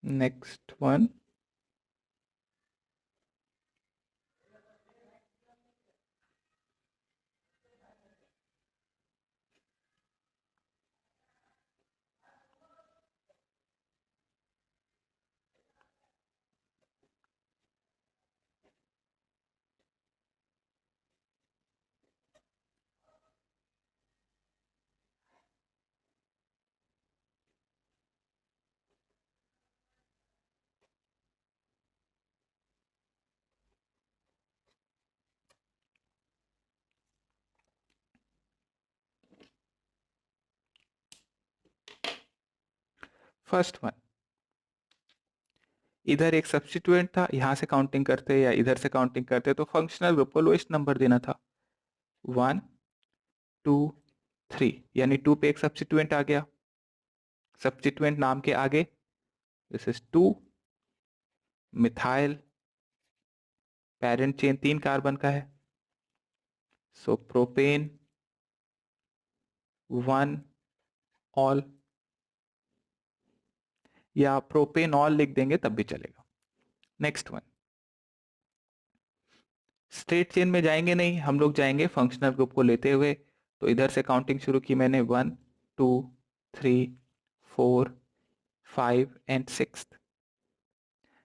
नेक्स्ट वन, फर्स्ट वन, इधर एक सब्स्टिट्यूएंट था, यहां से काउंटिंग करते या इधर से काउंटिंग करते तो फंक्शनल ग्रुप को लोएस्ट नंबर देना था। 1 2 3, यानी 2 पे एक सब्स्टिट्यूएंट आ गया। सब्स्टिट्यूएंट नाम के आगे this is 2 methyl, parent chain 3 carbon का है, सो प्रोपेन 1 ऑल, या प्रोपेन ऑल लिख देंगे तब भी चलेगा। नेक्स्ट वन, स्ट्रेट चेन में जाएंगे नहीं, हम लोग जाएंगे फंक्शनल ग्रुप को लेते हुए। तो इधर से काउंटिंग शुरू की मैंने, 1 2 3 4 5 एंड 6।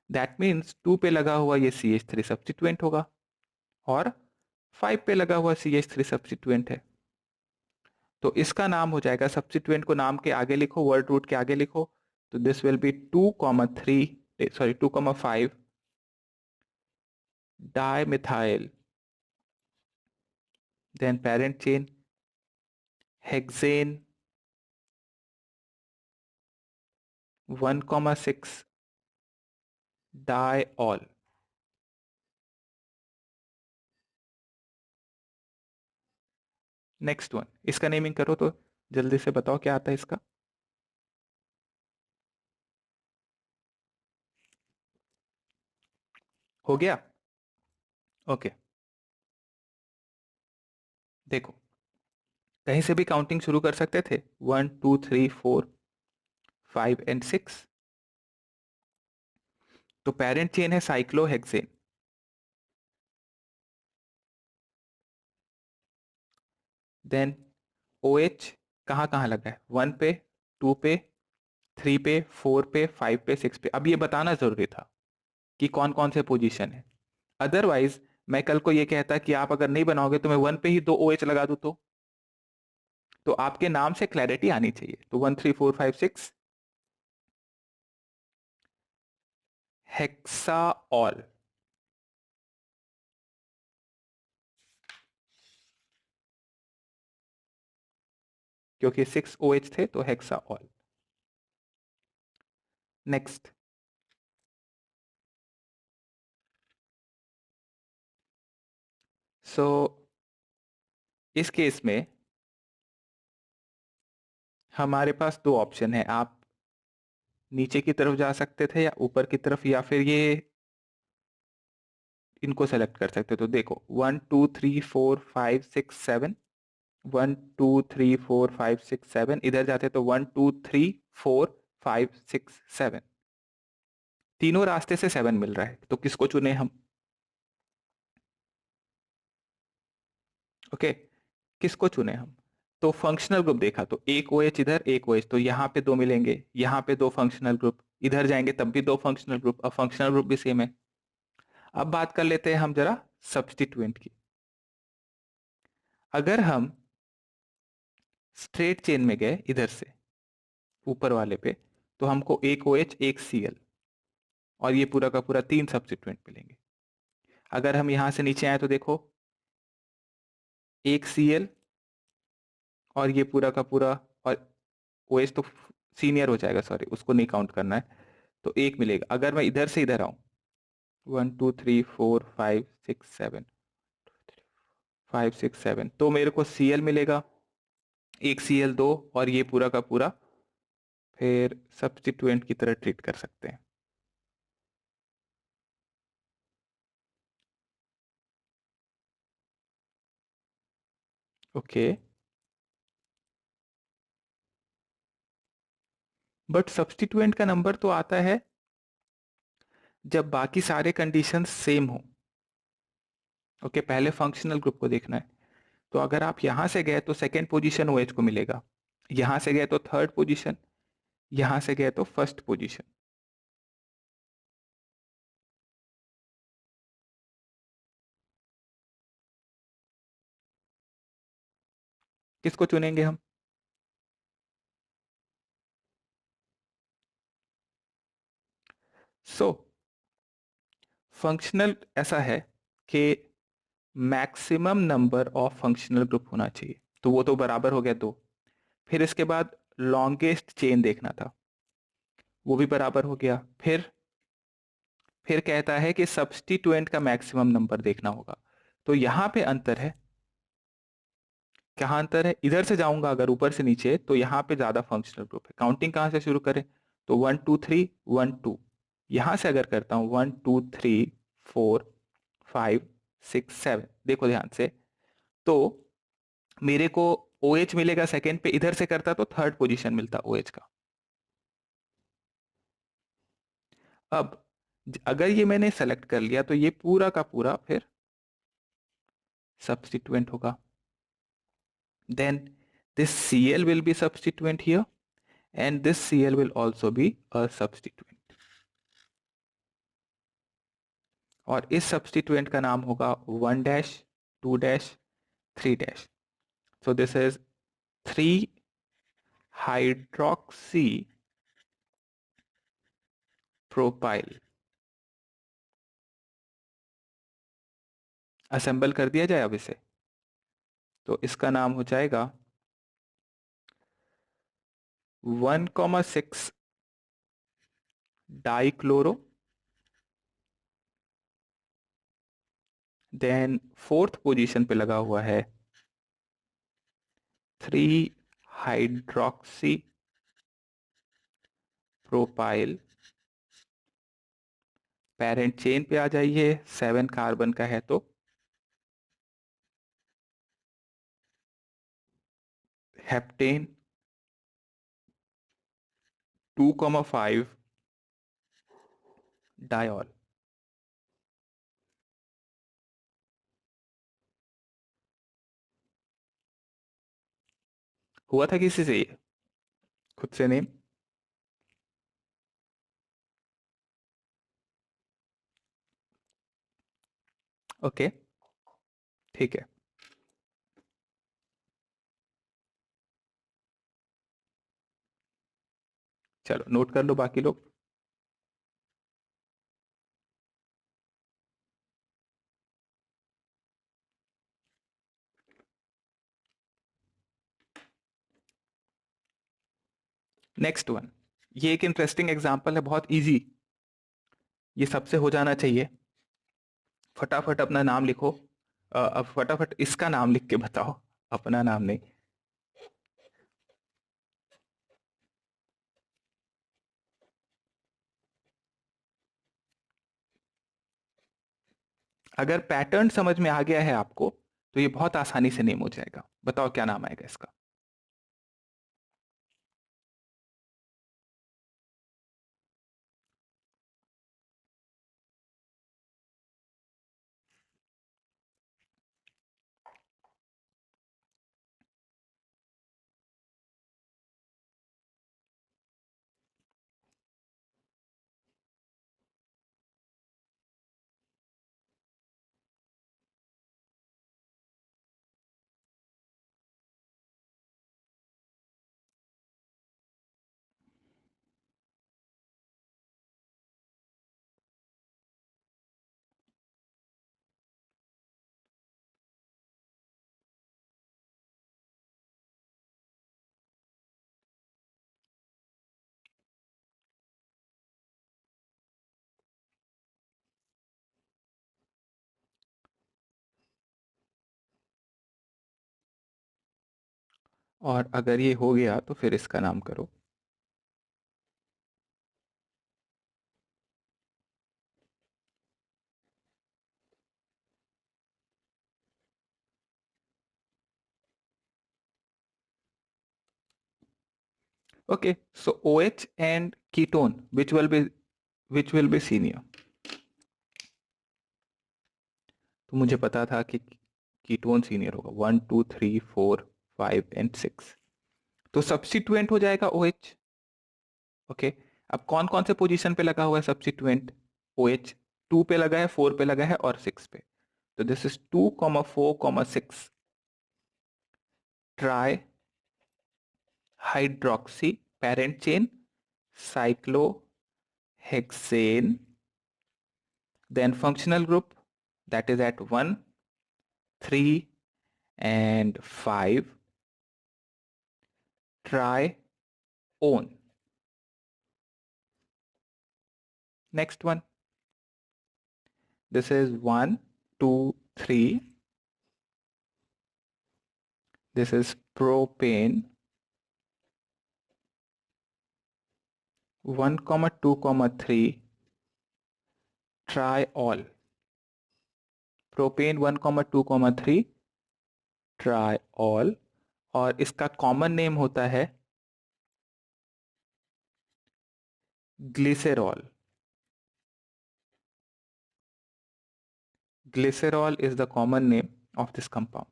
दैट मीन्स 2 पे लगा हुआ ये CH3 सब्स्टिट्यूएंट होगा और 5 पे लगा हुआ CH3 सब्स्टिट्यूएंट है। तो इसका नाम हो जाएगा, सब्स्टिट्यूएंट को नाम के आगे लिखो, वर्ड रूट के आगे लिखो, तो this will be 2,5 dimethyl, then parent chain hexane 1,6 diol. Next one, इसका नेमिंग करो तो जल्दी से बताओ क्या आता है इसका। हो गया? ओके, देखो कहीं से भी काउंटिंग शुरू कर सकते थे, 1 2 3 4 5 एंड 6। तो पेरेंट चेन है साइक्लोहेक्सेन, देन OH कहाँ कहाँ लगा है, 1 पे, 2 पे, 3 पे, 4 पे, 5 पे, 6 पे। अब ये बताना जरूरी था कि कौन कौन से पोजीशन है, अदरवाइज मैं कल को ये कहता कि आप अगर नहीं बनाओगे तो मैं 1 पे ही 2 OH लगा दूं, तो आपके नाम से क्लैरिटी आनी चाहिए। तो 1 3 4 5 6 हेक्साऑल। क्योंकि 6 OH थे तो हेक्साऑल। नेक्स्ट, सो इस केस में हमारे पास दो ऑप्शन है, आप नीचे की तरफ जा सकते थे या ऊपर की तरफ, या फिर ये इनको सेलेक्ट कर सकते। तो देखो 1 2 3 4 5 6 7, 1 2 3 4 5 6 7, इधर जाते तो 1 2 3 4 5 6 7, तीनों रास्ते से 7 मिल रहा है, तो किसको चुने हम? ओके, किसको चुने हम? तो फंक्शनल ग्रुप देखा तो एक OH इधर, एक OH, तो यहाँ पे दो मिलेंगे, यहाँ पे दो फंक्शनल ग्रुप, इधर जाएंगे तब भी दो फंक्शनल ग्रुप, अब फंक्शनल ग्रुप भी सेम है। अब बात कर लेते हैं हम जरा सब्स्टिट्यूएंट की। अगर हम स्ट्रेट चेन में गए इधर से ऊपर वाले पे, तो हमको एक OH एक Cl और ये पूरा का पूरा 3 सब्स्टिट्यूएंट मिलेंगे। अगर हम यहां से नीचे आए तो देखो एक Cl और ये पूरा का पूरा, और OH तो सीनियर हो जाएगा, सॉरी उसको नहीं काउंट करना है, तो एक मिलेगा। अगर मैं इधर से इधर आऊं 1 2 3 4 5 6 7, 5 6 7, तो मेरे को Cl मिलेगा, एक Cl दो, और ये पूरा का पूरा फिर सब्स्टिट्यूएंट की तरह ट्रीट कर सकते हैं। ओके, बट सब्स्टिट्यूएंट का नंबर तो आता है जब बाकी सारे कंडीशंस सेम हो। ओके, पहले फंक्शनल ग्रुप को देखना है। तो अगर आप यहां से गए तो सेकेंड पोजीशन OH को मिलेगा, यहां से गए तो थर्ड पोजीशन, यहां से गए तो फर्स्ट पोजीशन। किसको चुनेंगे हम? सो फंक्शनल ऐसा है कि maximum number of functional group होना चाहिए, तो वो तो बराबर हो गया दो। फिर इसके बाद लॉन्गेस्ट चेन देखना था, वो भी बराबर हो गया। फिर कहता है कि सब्स्टिट्यूएंट का मैक्सिमम नंबर देखना होगा, तो यहां पे अंतर है। कहाँ अंतर है? इधर से जाऊंगा अगर ऊपर से नीचे तो यहाँ पे ज्यादा फंक्शनल ग्रुप है। काउंटिंग कहाँ से शुरू करें? तो 1 2 3 1 2, यहां से अगर करता हूं 1 2 3 4 5 6 7, देखो ध्यान से, तो मेरे को OH मिलेगा सेकेंड पे, इधर से करता तो थर्ड पोजीशन मिलता OH का। अब अगर ये मैंने सेलेक्ट कर लिया तो ये पूरा का पूरा फिर सब्स्टिट्यूएंट होगा। Then this Cl will be substituent here, and this Cl will also be a substituent, और इस सब्स्टिट्यूएंट का नाम होगा 1 dash 2 dash 3 dash. So this is 3 hydroxy propyl. Assemble कर दिया जाए अब इसे, तो इसका नाम हो जाएगा 1,6 डाइक्लोरो, देन फोर्थ पोजीशन पे लगा हुआ है 3 हाइड्रोक्सी प्रोपाइल। पेरेंट चेन पे आ जाइए, 7 कार्बन का है तो हेप्टेन 2,5 डायॉल। हुआ था किसी से ये खुद से नेम? ओके, ठीक है, चलो नोट कर लो बाकी लोग। नेक्स्ट वन, ये एक इंटरेस्टिंग एग्जांपल है, बहुत इजी, ये सबसे हो जाना चाहिए। फटाफट अपना नाम लिखो। अब फटाफट इसका नाम लिख के बताओ, अपना नाम नहीं। अगर पैटर्न समझ में आ गया है आपको तो ये बहुत आसानी से नेम हो जाएगा। बताओ क्या नाम आएगा इसका? और अगर ये हो गया तो फिर इसका नाम करो। Okay, so OH and ketone which will be senior? तो मुझे पता था कि कीटोन सीनियर होगा, 1 2 3 4 5 एंड 6। तो सब्स्टिट्यूएंट हो जाएगा OH। ओके, अब कौन कौन से पोजीशन पे लगा हुआ है सब्स्टिट्यूएंट? OH 2 पे लगा है, 4 पे लगा है और 6 पे। तो this is 2, 4, 6 try hydroxy parent chain cyclohexane, then functional group that is at 1, 3 and 5 trione. Next one, this is 1 2 3, this is propane, 1, 2, 3 triol, propane 1, 2, 3 triol, और इसका कॉमन नेम होता है glycerol. Glycerol is the common name of this compound.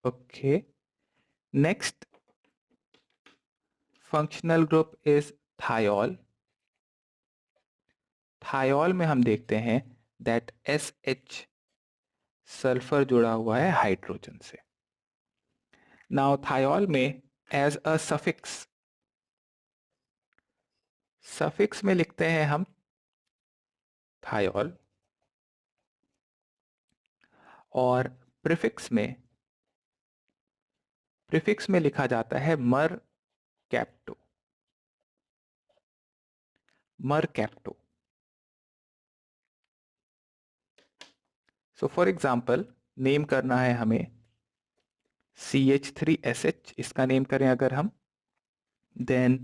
Okay. Next functional group is thiol. Thiol में हम देखते हैं that SH sulphur जुड़ा हुआ है हाइड्रोजन से। Now thiol में as a suffix में लिखते हैं हम thiol, और प्रीफिक्स में लिखा जाता है मर कैप्टो। सो फॉर एग्जाम्पल नेम करना है हमें CH3SH, इसका नेम करें अगर हम, देन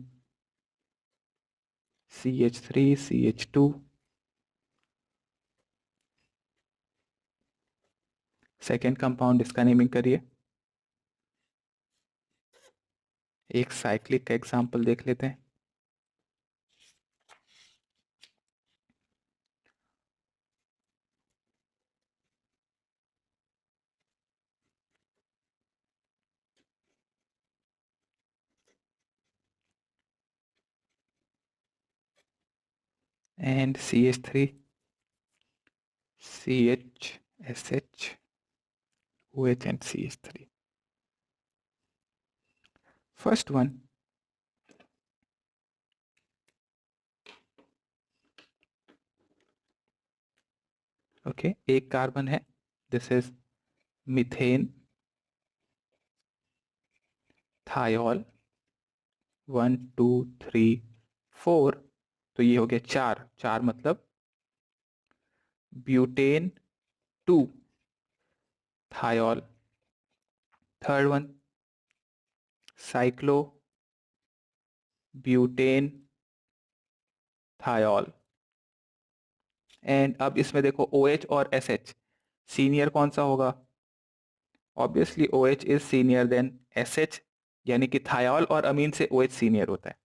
CH3CH2, सेकेंड कंपाउंड इसका नेमिंग करिए। एक साइक्लिक का एग्जाम्पल देख लेते हैं। and CH3, CH, SH, OH and CH3. First one, okay एक कार्बन है, दिस इज मिथेन थायोल 1 2 3 4, तो ये हो गया चार, चार मतलब butane 2 thiol, third one cyclo butane thiol, and अब इसमें देखो OH और SH, सीनियर कौन सा होगा? Obviously OH is senior then SH, यानी कि थायोल और अमीन से OH सीनियर होता है।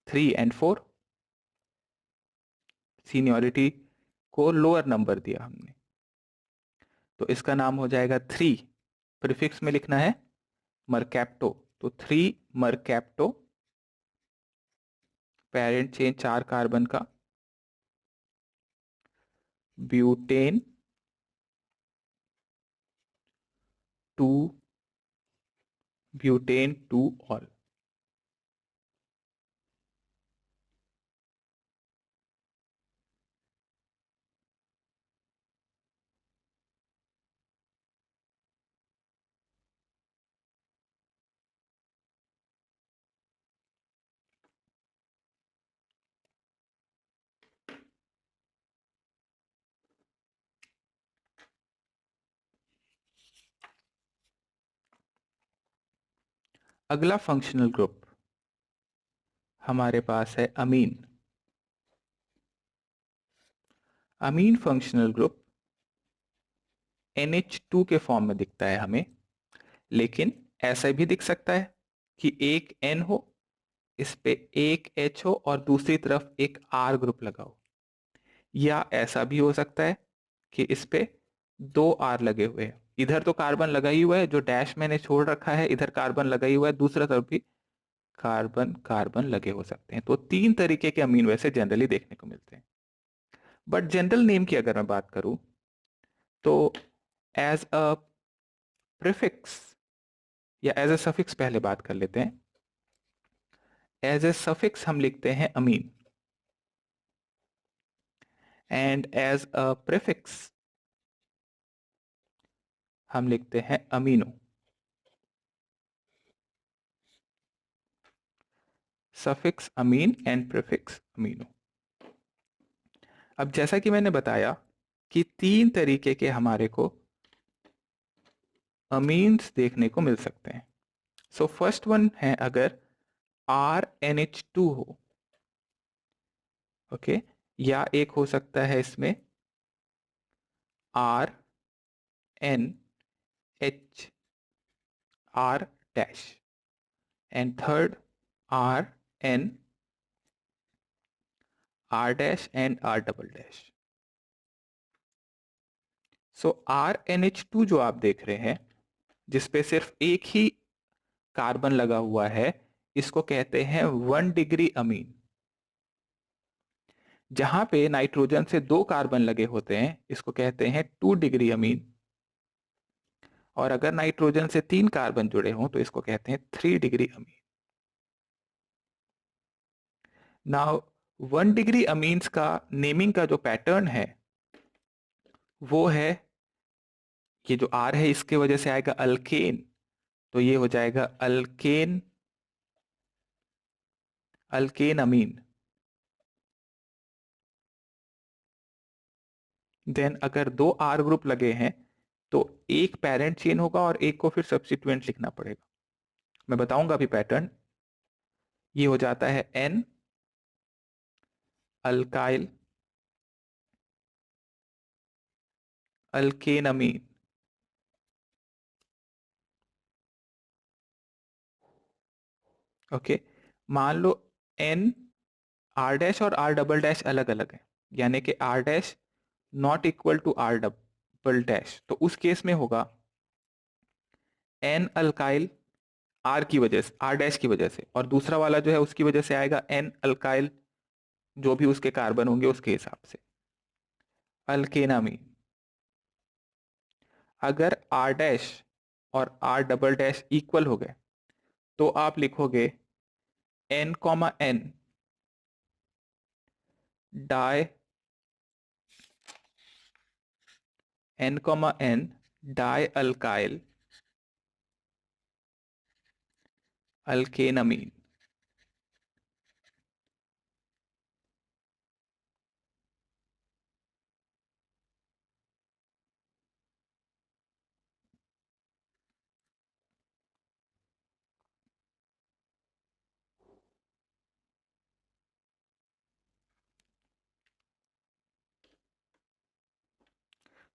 3 and 4, सीनियोरिटी को लोअर नंबर दिया हमने, तो इसका नाम हो जाएगा 3, प्रीफिक्स में लिखना है मरकैप्टो, तो 3 मरकैप्टो, पेरेंट चेन 4 कार्बन का, ब्यूटेन 2 ब्यूटेन 2 ऑल। अगला फंक्शनल ग्रुप हमारे पास है अमीन। अमीन फंक्शनल ग्रुप NH2 के फॉर्म में दिखता है हमें, लेकिन ऐसा भी दिख सकता है कि एक N हो, इस पे एक H हो और दूसरी तरफ एक R ग्रुप लगा हो, या ऐसा भी हो सकता है कि इस पे दो R लगे हुए हैं, इधर तो कार्बन लगा ही हुआ है, जो डैश मैंने छोड़ रखा है इधर कार्बन लगा ही हुआ है, दूसरा तरफ भी कार्बन कार्बन लगे हो सकते हैं। तो तीन तरीके के अमीन वैसे जनरली देखने को मिलते हैं, बट जनरल नेम की अगर मैं बात करूं तो एज अ प्रीफिक्स या एज अ सफिक्स पहले बात कर लेते हैं। एज ए सफिक्स हम लिखते हैं amine, and as a prefix हम लिखते हैं amino. Suffix amine and prefix amino. अब जैसा कि मैंने बताया कि तीन तरीके के हमारे को अमीन्स देखने को मिल सकते हैं। सो फर्स्ट वन है अगर RNH2 हो, ओके, या एक हो सकता है इसमें RNHR dash, and third RNR dash and R double dash. So RNH2 जो आप देख रहे हैं जिसपे सिर्फ एक ही कार्बन लगा हुआ है, इसको कहते हैं 1 डिग्री अमीन। जहां पे नाइट्रोजन से दो कार्बन लगे होते हैं इसको कहते हैं 2 डिग्री अमीन, और अगर नाइट्रोजन से तीन कार्बन जुड़े हों तो इसको कहते हैं 3 degree amine. Now 1 degree amines का नेमिंग का जो पैटर्न है वो है, ये जो R है इसके वजह से आएगा अल्केन, तो ये हो जाएगा अल्केन, अल्केन अमीन। देन अगर दो R ग्रुप लगे हैं तो एक पेरेंट चेन होगा और एक को फिर सब्स्टिट्यूएंट लिखना पड़ेगा, मैं बताऊंगा अभी पैटर्न। ये हो जाता है N alkyl alkane amine. Okay, मान लो N R डैश और R डबल डैश अलग अलग है, यानी कि R dash not equal to R double dash, तो उस केस में होगा N अल्काइल R की वजह से, R डैश की वजह से, और दूसरा वाला जो है उसकी वजह से आएगा N अल्काइल जो भी उसके कार्बन होंगे उसके हिसाब से। अल्केनामीन, अगर R डैश और R डबल डैश इक्वल हो गए तो आप लिखोगे N, di N, di alkyl alkanamine.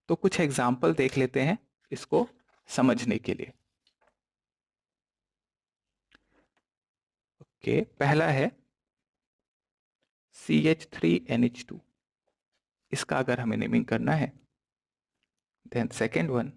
तो कुछ एग्जाम्पल देख लेते हैं इसको समझने के लिए। ओके, पहला है CH3NH2, इसका अगर हमें नेमिंग करना है। देन सेकेंड वन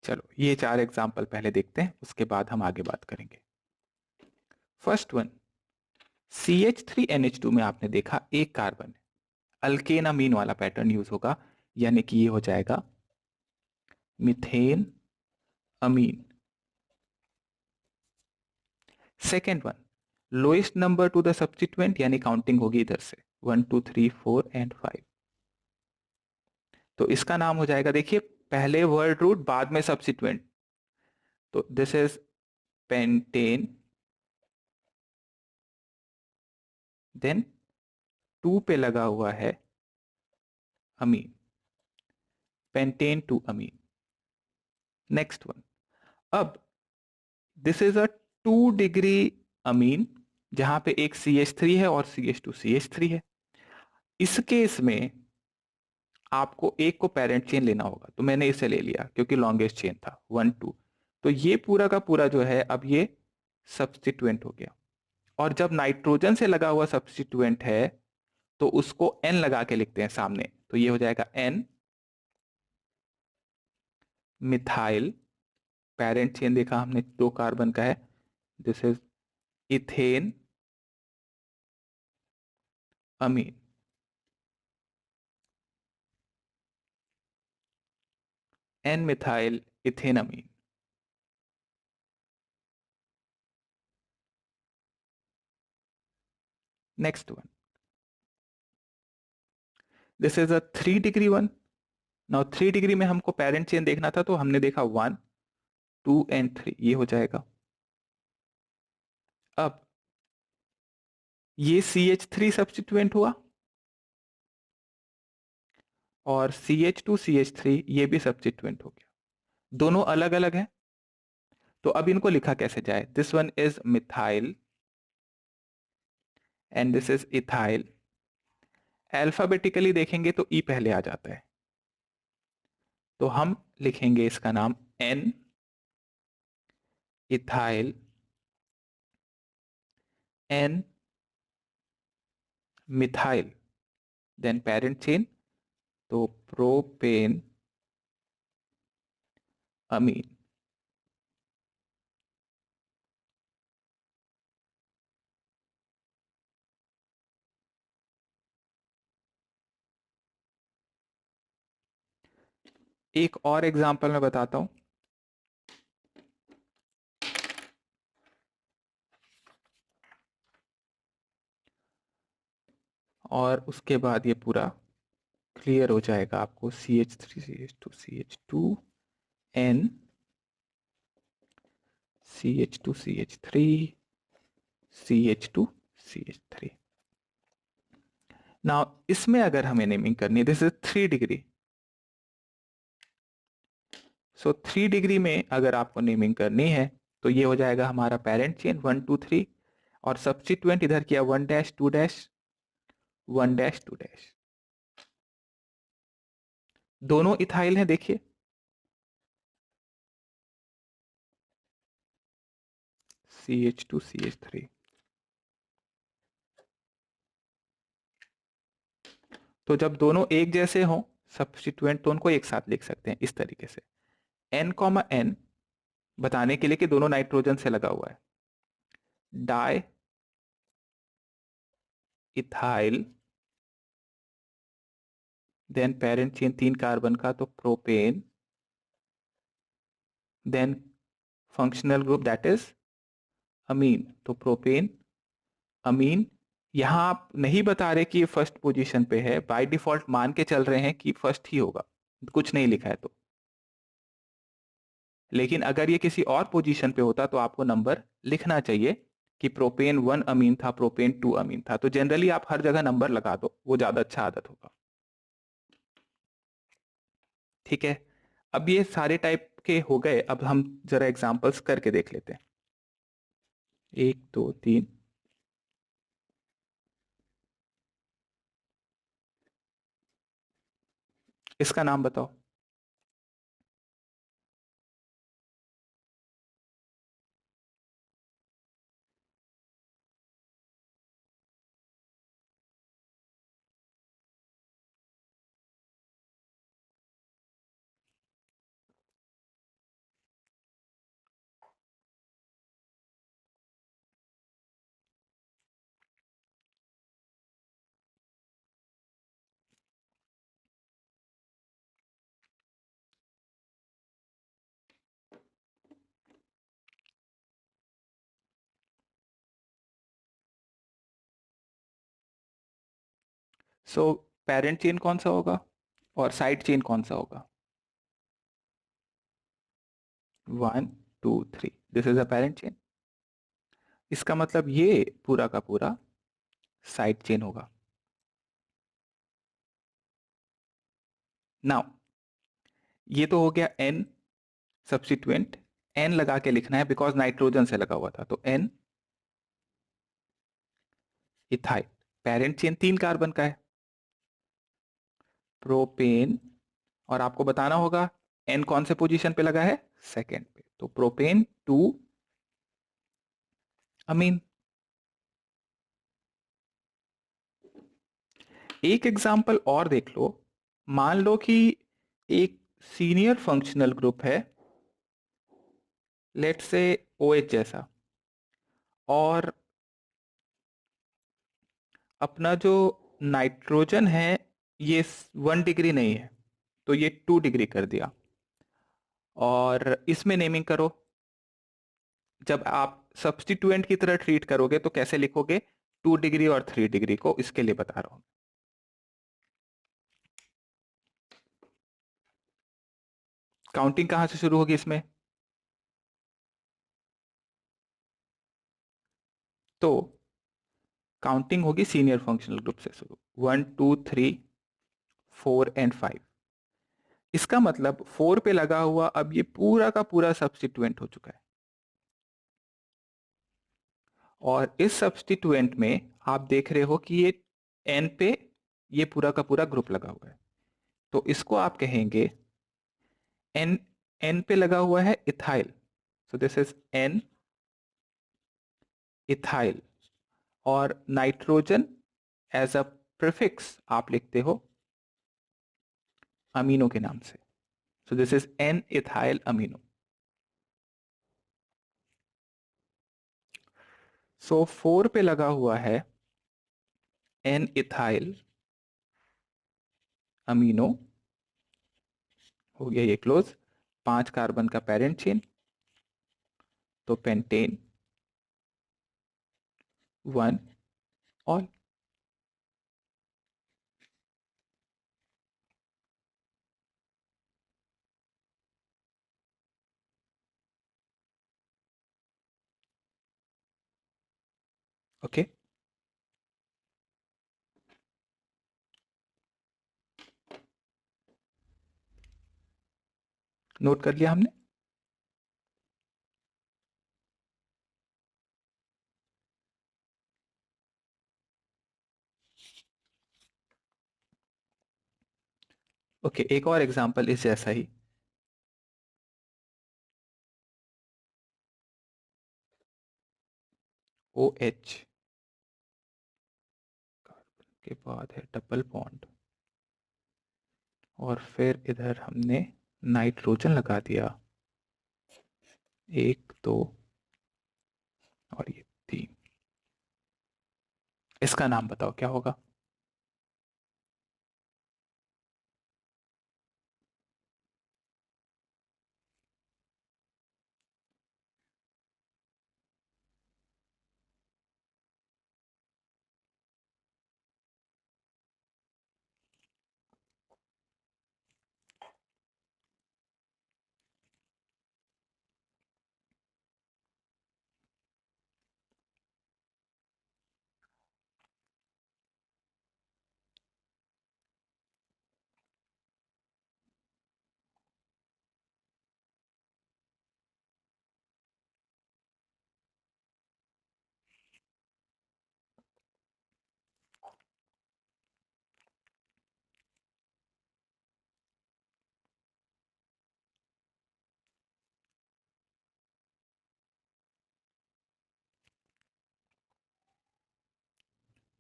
चलो ये 4 एग्जाम्पल पहले देखते हैं, उसके बाद हम आगे बात करेंगे। फर्स्ट वन, CH3NH2 में आपने देखा एक कार्बन है, अल्केनामीन वाला पैटर्न यूज होगा, यानी कि ये हो जाएगा methane amine. Second one, lowest number to the substituent, यानी काउंटिंग होगी इधर से 1 2 3 4 एंड 5, तो इसका नाम हो जाएगा, देखिए पहले वर्ड रूट बाद में सब्स्टिट्यूएंट, तो दिस इज पेंटेन, देन 2 पे लगा हुआ है अमीन, पेंटेन टू अमीन। नेक्स्ट वन, अब this is a 2 degree amine, जहां पे एक CH3 है और CH2CH3 है। इस केस में आपको एक को पेरेंट चेन लेना होगा, तो मैंने इसे ले लिया क्योंकि लॉन्गेस्ट चेन था 1 2, तो ये पूरा का पूरा जो है अब ये सब्स्टिट्यूएंट हो गया। और जब नाइट्रोजन से लगा हुआ सब्स्टिट्यूएंट है तो उसको N लगा के लिखते हैं सामने, तो ये हो जाएगा N मिथाइल, पेरेंट चेन देखा हमने 2 कार्बन का है, this is ethane amine, N methyl ethane amine. Next one, this is a 3 degree one. Now 3 degree में हमको पेरेंट चेन देखना था, तो हमने देखा 1 2 एंड 3, ये हो जाएगा। अब ये CH3 सब्स्टिट्यूएंट हुआ और CH2CH3 ये भी सब्स्टिट्यूएंट हो गया, दोनों अलग अलग हैं, तो अब इनको लिखा कैसे जाए। This one is methyl and this is ethyl. Alphabetically देखेंगे तो ई पहले आ जाता है, तो हम लिखेंगे इसका नाम N ethyl, N methyl, then parent chain, तो प्रोपेन अमीन। एक और एग्जांपल मैं बताता हूं, और उसके बाद ये पूरा क्लियर हो जाएगा आपको। CH3 CH2 CH2 N CH2 CH3 CH2 CH3। Now इसमें अगर हमें नेमिंग करनी है, this is 3 degree, so 3 degree में अगर आपको नेमिंग करनी है तो ये हो जाएगा हमारा पेरेंट चेन 1 2 3, और सब्स्टिट्यूएंट इधर किया 1 डैश 2 डैश 1 डैश 2 डैश। दोनों इथाइल हैं, देखिए CH2 CH3। तो जब दोनों एक जैसे हों सब्स्टिट्यूएंट तो उनको एक साथ लिख सकते हैं इस तरीके से, N, बताने के लिए कि दोनों नाइट्रोजन से लगा हुआ है, diethyl, then parent chain 3 carbon का तो propane, then functional group that is amine, तो प्रोपेन अमीन। यहां आप नहीं बता रहे कि ये फर्स्ट पोजीशन पे है, बाय डिफॉल्ट मान के चल रहे हैं कि फर्स्ट ही होगा, कुछ नहीं लिखा है तो। लेकिन अगर ये किसी और पोजीशन पे होता तो आपको नंबर लिखना चाहिए कि प्रोपेन 1 अमीन था, प्रोपेन 2 अमीन था। तो जनरली आप हर जगह नंबर लगा दो, वो ज्यादा अच्छा आदत होगा। ठीक है, अब ये सारे टाइप के हो गए, अब हम जरा एग्जांपल्स करके देख लेते हैं। 1 2 3। इसका नाम बताओ। सो पेरेंट चेन कौन सा होगा और साइड चेन कौन सा होगा? 1 2 3, this is a parent chain. इसका मतलब ये पूरा का पूरा साइड चेन होगा। नाउ ये तो हो गया एन सब्स्टिट्यूएंट, एन लगा के लिखना है बिकॉज नाइट्रोजन से लगा हुआ था, तो N ethyl. Parent chain 3 carbon का है, प्रोपेन, और आपको बताना होगा एन कौन से पोजीशन पे लगा है, सेकेंड पे, तो प्रोपेन 2 अमीन। एक एग्जांपल और देख लो। मान लो कि एक सीनियर फंक्शनल ग्रुप है, लेट्स से OH जैसा, और अपना जो नाइट्रोजन है ये 1 डिग्री नहीं है, तो ये 2 डिग्री कर दिया, और इसमें नेमिंग करो। जब आप सब्स्टिट्यूएंट की तरह ट्रीट करोगे तो कैसे लिखोगे, 2 डिग्री और 3 डिग्री को, इसके लिए बता रहा हूं। काउंटिंग कहां से शुरू होगी इसमें? तो काउंटिंग होगी सीनियर फंक्शनल ग्रुप से शुरू, 1 2 3 4 एंड 5। इसका मतलब 4 पे लगा हुआ अब ये पूरा का पूरा सब्स्टिट्यूएंट हो चुका है, और इस सब्स्टिट्यूएंट में आप देख रहे हो कि ये एन पे ये पूरा का पूरा ग्रुप लगा हुआ है, तो इसको आप कहेंगे एन, एन पे लगा हुआ है ethyl, so this is N ethyl, और नाइट्रोजन एज अ प्रीफिक्स आप लिखते हो अमीनो के नाम से, so this is N ethyl amino. So 4 पे लगा हुआ है एन इथाइल अमीनो, हो गया ये क्लोज। 5 कार्बन का पेरेंट चेन, तो पेंटेन 1 ऑल। ओके, नोट कर लिया हमने। ओके, एक और एग्जांपल इस जैसा ही। OH कार्बन के बाद है डबल बॉन्ड, और फिर इधर हमने नाइट्रोजन लगा दिया, 1 2 और ये 3। इसका नाम बताओ क्या होगा?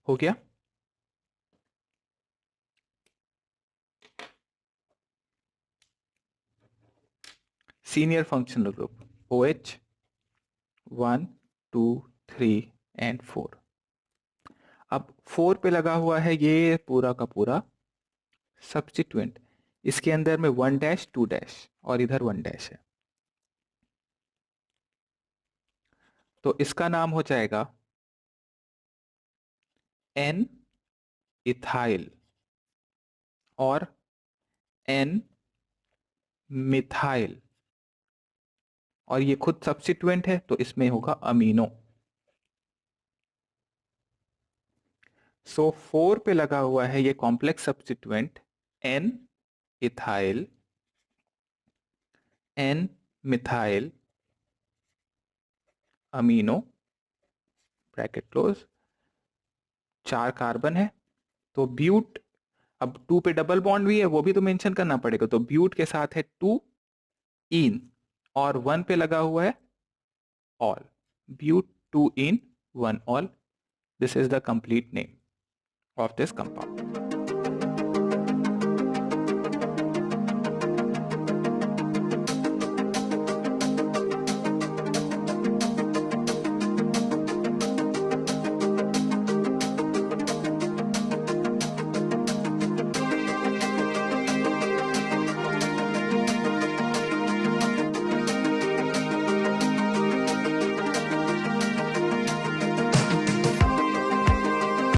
हो गया? Senior functional group OH 1 2 3 and 4। अब 4 पे लगा हुआ है ये पूरा का पूरा सब्स्टिट्यूएंट, इसके अंदर में 1 डैश 2 डैश और इधर 1 डैश है, तो इसका नाम हो जाएगा N इथाइल और N मिथाइल, और ये खुद सब्स्टिट्यूएंट है तो इसमें होगा अमीनो। सो 4 पे लगा हुआ है ये complex substituent N ethyl, N methyl, amino, bracket close, 4 carbon है तो ब्यूट। अब 2 पे डबल बॉन्ड भी है, वो भी तो मेंशन करना पड़ेगा, तो ब्यूट के साथ है 2 इन, और 1 पे लगा हुआ है ol, but 2 yne 1 ol. This is the complete name of this compound.